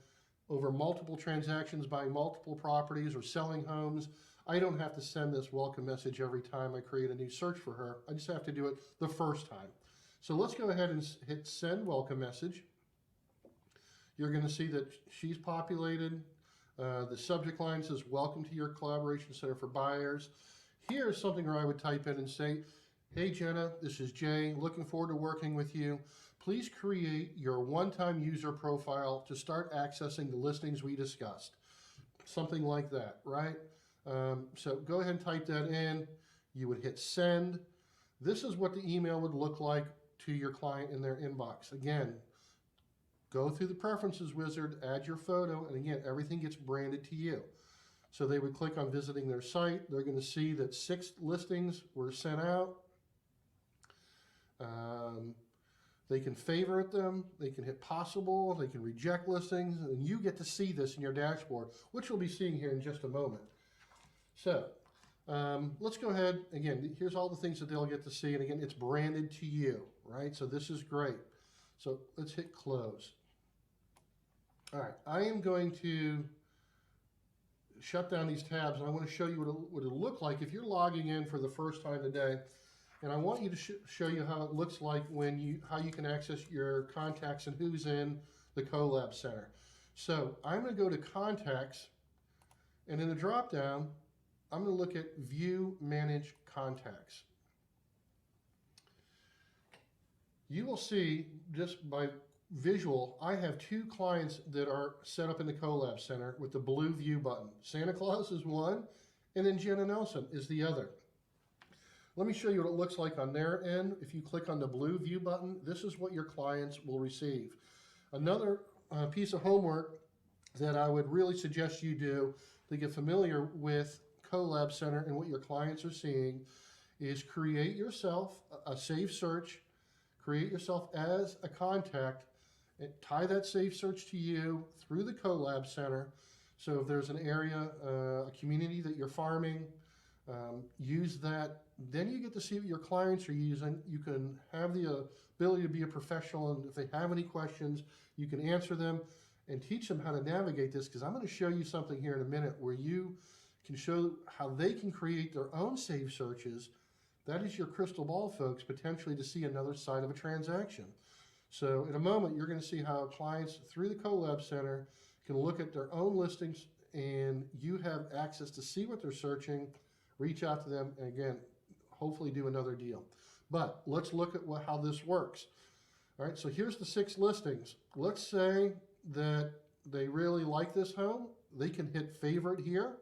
over multiple transactions, buying multiple properties or selling homes, I don't have to send this welcome message every time I create a new search for her. I just have to do it the first time. So let's go ahead and hit send welcome message. You're going to see that she's populated. The subject line says, welcome to your Collaboration Center for Buyers. Here's something where I would type in and say, hey Jenna, this is Jay, looking forward to working with you. Please create your one-time user profile to start accessing the listings we discussed. Something like that, right? So go ahead and type that in. You would hit send. This is what the email would look like to your client in their inbox. Again, go through the preferences wizard, add your photo, and again, everything gets branded to you. So they would click on visiting their site. They're going to see that 6 listings were sent out. They can favorite them, they can hit possible, they can reject listings, and you get to see this in your dashboard, which we'll be seeing here in just a moment. So let's go ahead, again, here's all the things that they'll get to see, and again, it's branded to you, right? So this is great. So let's hit close. All right, I am going to shut down these tabs, and I want to show you what it'll look like if you're logging in for the first time today. And I want you to show you how it looks like how you can access your contacts and who's in the Collab Center. So I'm going to go to Contacts, and in the drop-down, I'm going to look at View Manage Contacts. You will see, just by visual, I have 2 clients that are set up in the Collab Center with the blue view button. Santa Claus is one, and then Jenna Nelson is the other. Let me show you what it looks like on their end. If you click on the blue view button, this is what your clients will receive. Another piece of homework that I would really suggest you do to get familiar with Collab Center and what your clients are seeing is create yourself a saved search, create yourself as a contact, and tie that saved search to you through the Collab Center. So if there's an area, a community that you're farming, use that. Then you get to see what your clients are using. You can have the ability to be a professional, and if they have any questions, you can answer them and teach them how to navigate this, because I'm going to show you something here in a minute where you can show how they can create their own saved searches. That is your crystal ball, folks, potentially to see another side of a transaction. So in a moment, you're going to see how clients through the Collab Center can look at their own listings, and you have access to see what they're searching, reach out to them, and again, hopefully do another deal. But let's look at how this works. All right, so here's the 6 listings. Let's say that they really like this home. They can hit favorite here.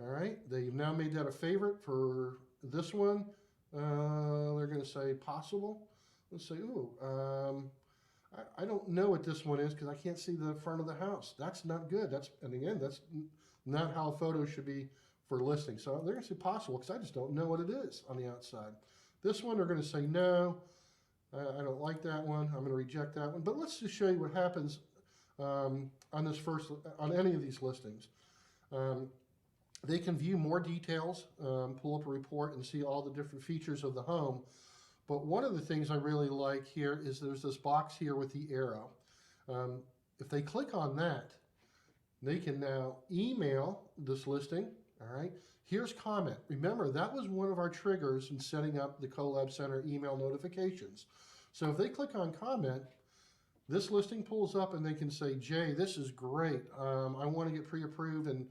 All right, they've now made that a favorite for this one. They're going to say possible. Let's say, ooh, I don't know what this one is because I can't see the front of the house. That's not good. And again, that's not how a photo should be for listing. So they're going to say possible because I just don't know what it is on the outside. This one, they're going to say no. I don't like that one. I'm going to reject that one. But let's just show you what happens on any of these listings. They can view more details, pull up a report and see all the different features of the home. But one of the things I really like here is there's this box here with the arrow. If they click on that, they can now email this listing. All right, here's comment. Remember, that was one of our triggers in setting up the Collab Center email notifications. So if they click on comment, this listing pulls up and they can say, Jay, this is great. I want to get pre-approved and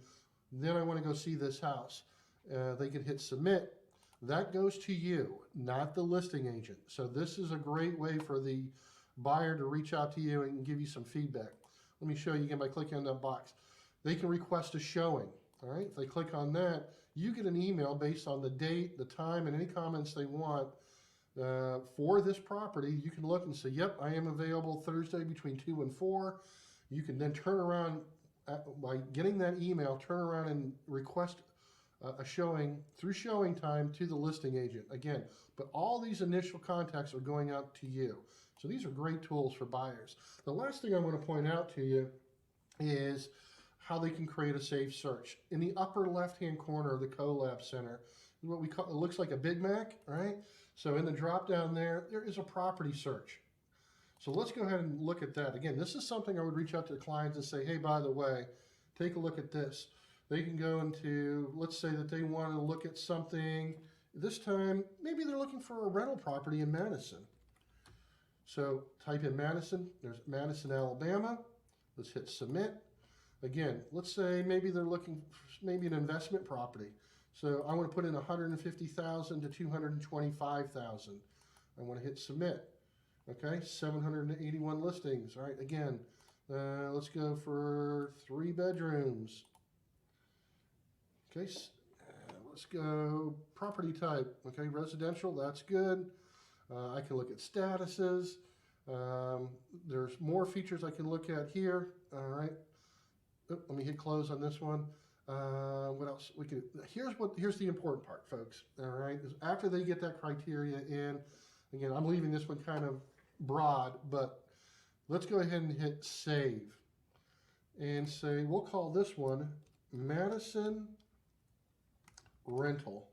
then I want to go see this house. They can hit submit. That goes to you, not the listing agent. So this is a great way for the buyer to reach out to you and give you some feedback. Let me show you again by clicking on that box. They can request a showing. All right, if they click on that, you get an email based on the date, the time, and any comments they want for this property. You can look and say, yep, I am available Thursday between 2 and 4. You can then turn around, by getting that email, turn around and request a showing through showing time to the listing agent. Again, but all these initial contacts are going out to you. So these are great tools for buyers. The last thing I want to point out to you is how they can create a saved search. In the upper left-hand corner of the Collab Center, what we call, it looks like a Big Mac, right? So in the drop down there is a property search. So let's go ahead and look at that. Again, this is something I would reach out to clients and say, hey, by the way, take a look at this. They can go into, let's say that they want to look at something. This time, maybe they're looking for a rental property in Madison. So type in Madison. There's Madison, Alabama. Let's hit submit. Again, let's say maybe they're looking for maybe an investment property. So I want to put in 150,000 to 225,000. I want to hit submit. Okay, 781 listings. All right, again, let's go for 3 bedrooms. Okay, let's go property type. Okay, residential, that's good. I can look at statuses. There's more features I can look at here. All right. Let me hit close on this one. What else? Here's the important part, folks. All right, is after they get that criteria in, again, I'm leaving this one kind of broad, but let's go ahead and hit save and say we'll call this one Madison Rental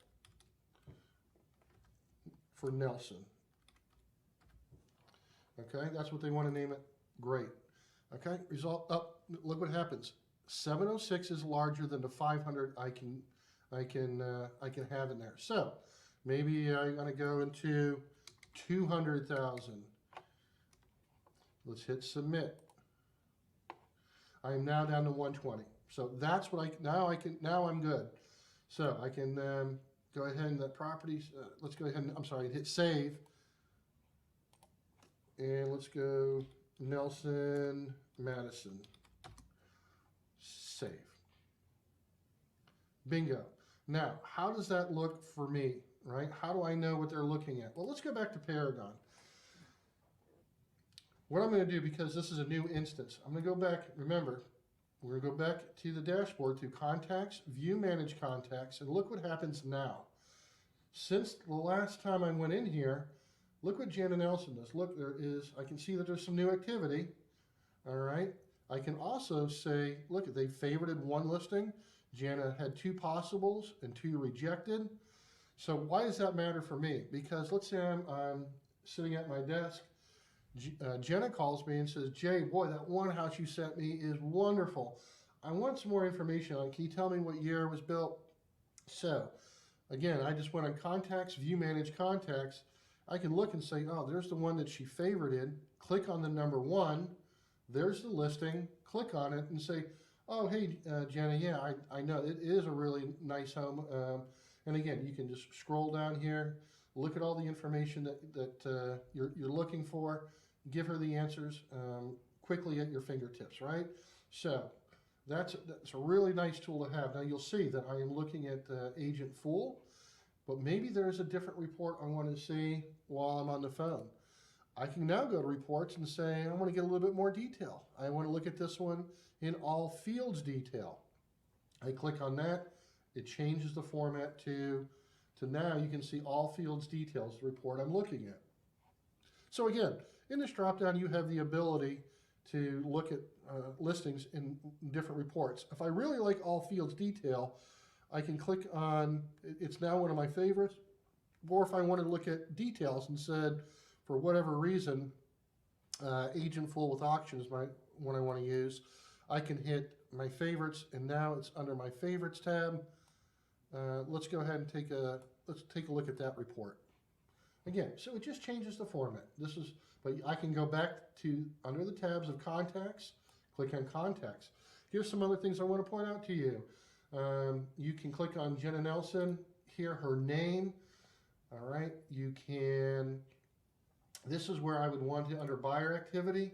for Nelson. Okay, that's what they want to name it. Great. Okay, result up. Look what happens. 706 is larger than the 500 I can have in there. So maybe I'm going to go into 200,000. Let's hit submit. I am now down to 120. So that's what now I'm good. So I can go ahead and the properties. Let's go ahead and hit save. And let's go Nelson Madison. Save. Bingo. Now, how does that look for me, right? How do I know what they're looking at? Well, let's go back to Paragon. What I'm going to do, because this is a new instance, I'm going to go back, remember, we're going to go back to the dashboard, to Contacts, View Manage Contacts, and look what happens now. Since the last time I went in here, look what Jana Nelson does. Look, there is, I can see that there's some new activity, all right? I can also say, look, they favorited one listing. Jana had 2 possibles and 2 rejected. So why does that matter for me? Because let's say I'm sitting at my desk. Jenna calls me and says, Jay, boy, that one house you sent me is wonderful. I want some more information on it. Can you tell me what year it was built? So again, I just went on Contacts, View Manage Contacts. I can look and say, oh, there's the one that she favorited. Click on the number 1. There's the listing. Click on it and say, oh, hey, Jenna, yeah, I know. It is a really nice home. And again, you can just scroll down here, look at all the information that you're looking for, give her the answers quickly at your fingertips, right? So that's a really nice tool to have. Now you'll see that I am looking at Agent Fool, but maybe there's a different report I want to see while I'm on the phone. I can now go to reports and say, I want to get a little bit more detail. I want to look at this one in all fields detail. I click on that. It changes the format to now you can see all fields details, the report I'm looking at. So again, in this dropdown, you have the ability to look at listings in different reports. If I really like all fields detail, I can click on, it's now one of my favorites. Or if I want to look at details and said, for whatever reason, Agent Full with Auction is one I want to use, I can hit my favorites, and now it's under my favorites tab. Let's go ahead and let's take a look at that report. Again, so it just changes the format. But I can go back to under the tabs of Contacts, click on Contacts. Here's some other things I want to point out to you. You can click on Jenna Nelson, hear her name. All right, you can, this is where I would want to, under buyer activity,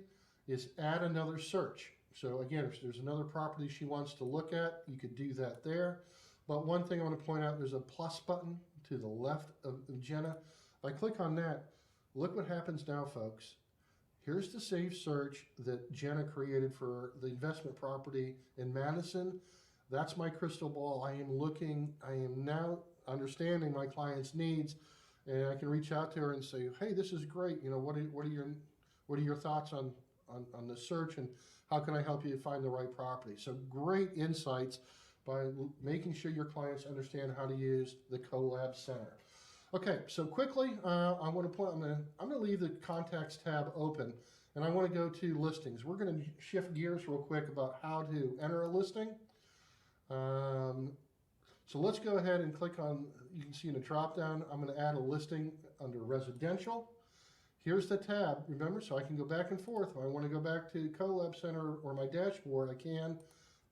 is add another search. So again, if there's another property she wants to look at, you could do that there. But one thing I want to point out, there's a plus button to the left of Jenna. If I click on that, look what happens now, folks. Here's the save search that Jenna created for the investment property in Madison. That's my crystal ball. I am now understanding my client's needs, and I can reach out to her and say, hey, this is great. You know, what are your thoughts on the search, and how can I help you find the right property? So great insights by making sure your clients understand how to use the Collab Center. Okay, so quickly, I want to point, I'm going to leave the Contacts tab open, and I want to go to Listings. We're going to shift gears real quick about how to enter a listing. So let's go ahead and click on, you can see in the drop down, I'm going to add a listing under Residential. Here's the tab, remember, so I can go back and forth. If I want to go back to Collab Center or my dashboard, I can,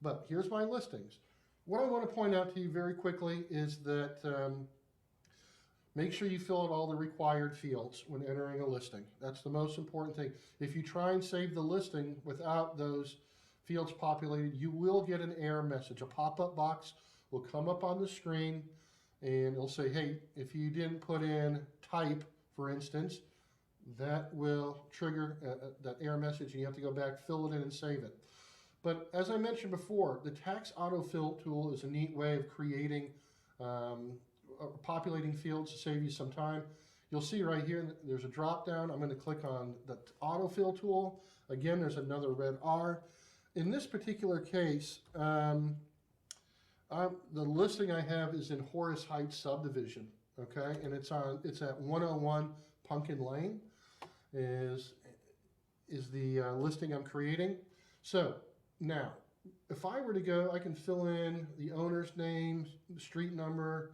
but here's my listings. What I want to point out to you very quickly is that make sure you fill out all the required fields when entering a listing. That's the most important thing. If you try and save the listing without those fields populated, you will get an error message. A pop-up box will come up on the screen, and it'll say, hey, if you didn't put in type, for instance, that will trigger that error message, and you have to go back, fill it in, and save it. But as I mentioned before, the tax autofill tool is a neat way of creating, populating fields to save you some time. You'll see right here, there's a drop down. I'm going to click on the autofill tool. Again, there's another red R. In this particular case, the listing I have is in Horace Heights subdivision, okay, and it's at 101 Pumpkin Lane is the listing I'm creating. So now, if I were to go, I can fill in the owner's name, the street number,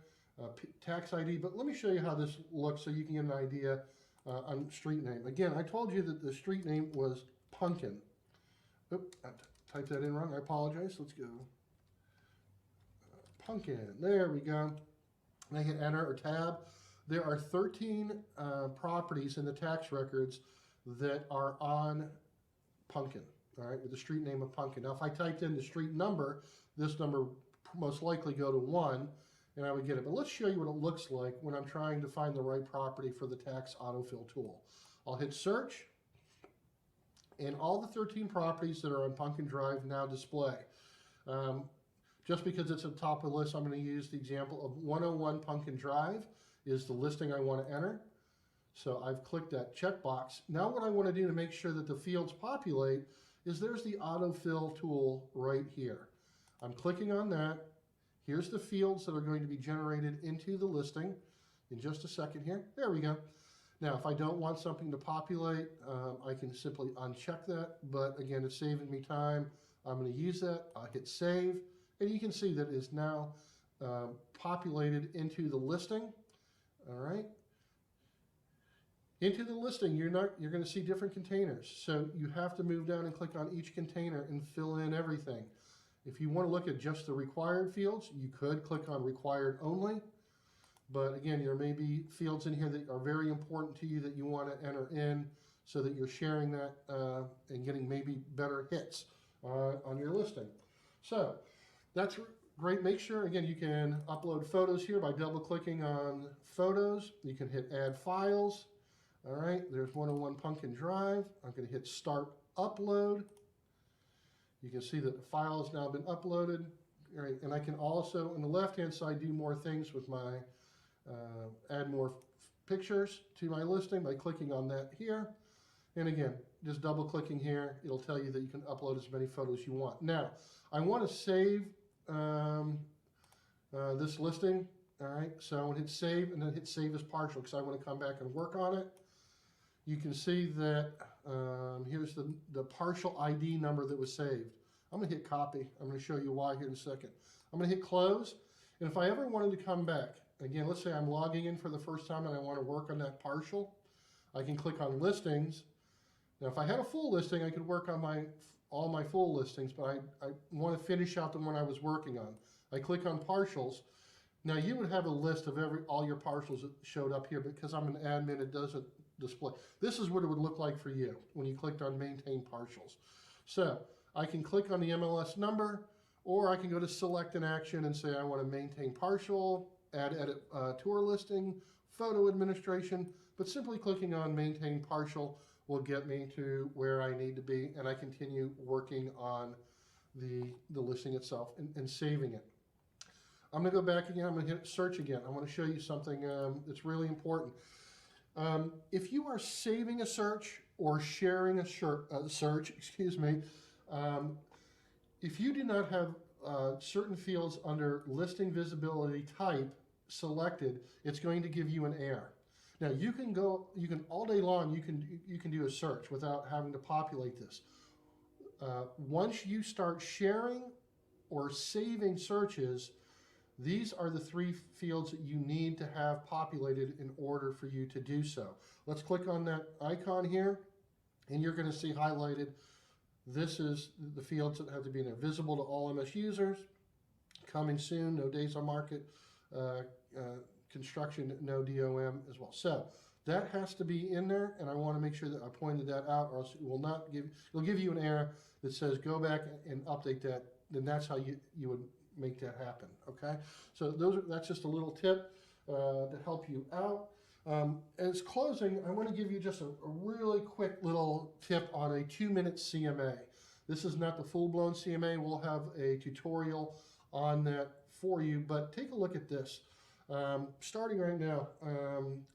tax ID, but let me show you how this looks so you can get an idea on street name. Again, I told you that the street name was Pumpkin. Oop, I typed that in wrong, I apologize. Let's go. Pumpkin, there we go. And I hit enter or tab. There are 13 properties in the tax records that are on Pumpkin, all right, with the street name of Pumpkin. Now, if I typed in the street number, this number most likely go to 1, and I would get it. But let's show you what it looks like when I'm trying to find the right property for the tax autofill tool. I'll hit search, and all the 13 properties that are on Pumpkin Drive now display. Just because it's at the top of the list, I'm going to use the example of 101 Pumpkin Drive is the listing I want to enter. So I've clicked that checkbox. Now what I want to do to make sure that the fields populate is there's the autofill tool right here. I'm clicking on that. Here's the fields that are going to be generated into the listing in just a second here. There we go. Now, if I don't want something to populate, I can simply uncheck that. But again, it's saving me time. I'm going to use that. I'll hit save. And you can see that it's now populated into the listing. All right. Into the listing, you're going to see different containers. So you have to move down and click on each container and fill in everything. If you want to look at just the required fields, you could click on required only. But again, there may be fields in here that are very important to you that you want to enter in so that you're sharing that and getting maybe better hits on your listing. So that's great. Make sure, again, you can upload photos here by double clicking on photos. You can hit add files. All right, there's 101 Pumpkin Drive. I'm going to hit start upload. You can see that the file has now been uploaded. All right, and I can also, on the left-hand side, do more things with my, add more pictures to my listing by clicking on that here. And again, just double clicking here, it'll tell you that you can upload as many photos you want. Now, I want to save this listing. All right, so I'm going to hit save and then hit save as partial because I want to come back and work on it. You can see that here's the partial ID number that was saved. I'm going to hit copy. I'm going to show you why here in a second. I'm going to hit close. And if I ever wanted to come back, again, let's say I'm logging in for the first time and I want to work on that partial, I can click on listings. Now, if I had a full listing, I could work on all my full listings, but I want to finish out the one I was working on. I click on partials. Now, you would have a list of all your partials that showed up here, because I'm an admin, it doesn't display. This is what it would look like for you when you clicked on maintain partials. So I can click on the MLS number, or I can go to select an action and say I want to maintain partial, add edit tour listing, photo administration, but simply clicking on maintain partial will get me to where I need to be, and I continue working on the listing itself and saving it. I'm going to go back again. I'm going to hit search again. I want to show you something that's really important. If you are saving a search or sharing a search, excuse me, if you do not have certain fields under listing visibility type selected, it's going to give you an error. Now you can all day long, you can do a search without having to populate this. Once you start sharing or saving searches, these are the 3 fields that you need to have populated in order for you to do so. Let's click on that icon here, and you're going to see highlighted, this is the fields that have to be in there. Visible to all MS users, coming soon, no days on market, construction, no DOM as well. So that has to be in there, and I want to make sure that I pointed that out, or else it will not it'll give you an error that says go back and update that. Then that's how you would make that happen. Okay, so that's just a little tip to help you out. As closing, I want to give you just a really quick little tip on a 2-minute CMA. This is not the full-blown CMA. We'll have a tutorial on that for you, but take a look at this. Starting right now,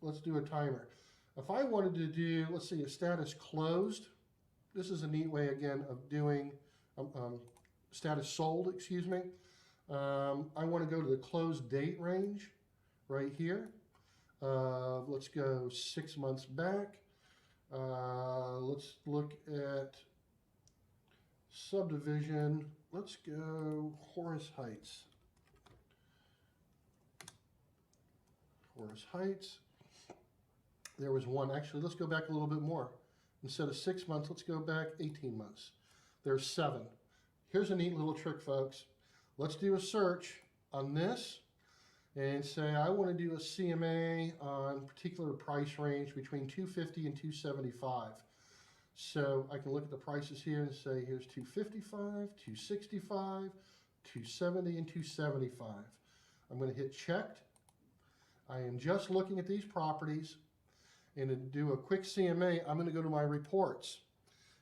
let's do a timer. If I wanted to do, let's see, a status closed, this is a neat way again of doing status sold, excuse me. I want to go to the close date range right here. Let's go 6 months back. Let's look at subdivision. Let's go Horace Heights. Horace Heights. There was one. Actually, let's go back a little bit more. Instead of 6 months, let's go back 18 months. There's 7. Here's a neat little trick, folks. Let's do a search on this and say I want to do a CMA on particular price range between $250 and $275. So I can look at the prices here and say, here's 255, 265, 270, and 275. I'm going to hit checked. I am just looking at these properties, and to do a quick CMA, I'm going to go to my reports.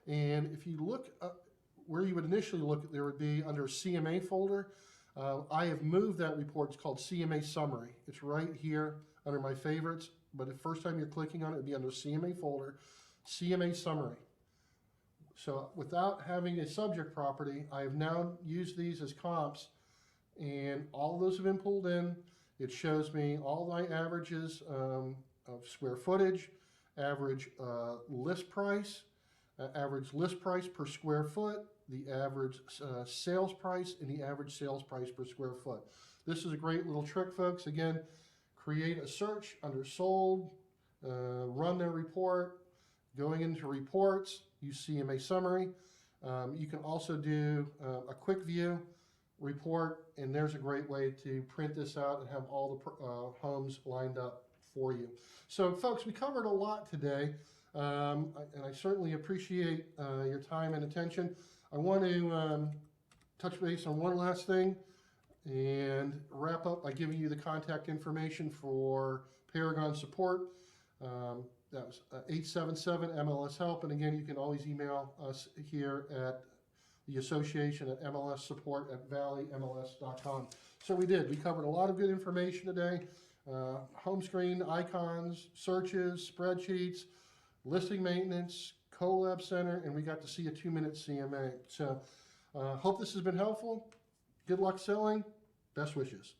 And if you look up where you would initially look, there would be under CMA folder. I have moved that report. It's called CMA Summary. It's right here under my favorites, but the first time you're clicking on it, it'd be under CMA folder, CMA Summary. So without having a subject property, I have now used these as comps, and all of those have been pulled in. It shows me all my averages of square footage, average list price, average list price per square foot, the average sales price, and the average sales price per square foot. This is a great little trick, folks. Again, create a search under sold, run their report, going into reports, use CMA Summary. You can also do a quick view report, and there's a great way to print this out and have all the homes lined up for you. So folks, we covered a lot today, and I certainly appreciate your time and attention. I want to touch base on one last thing and wrap up by giving you the contact information for Paragon support. That was 877 MLS help, and again, you can always email us here at the association at mlssupport@valleymls.com. So we covered a lot of good information today. Home screen, icons, searches, spreadsheets, listing maintenance, collab center, and we got to see a 2-minute CMA. So hope this has been helpful. Good luck selling. Best wishes.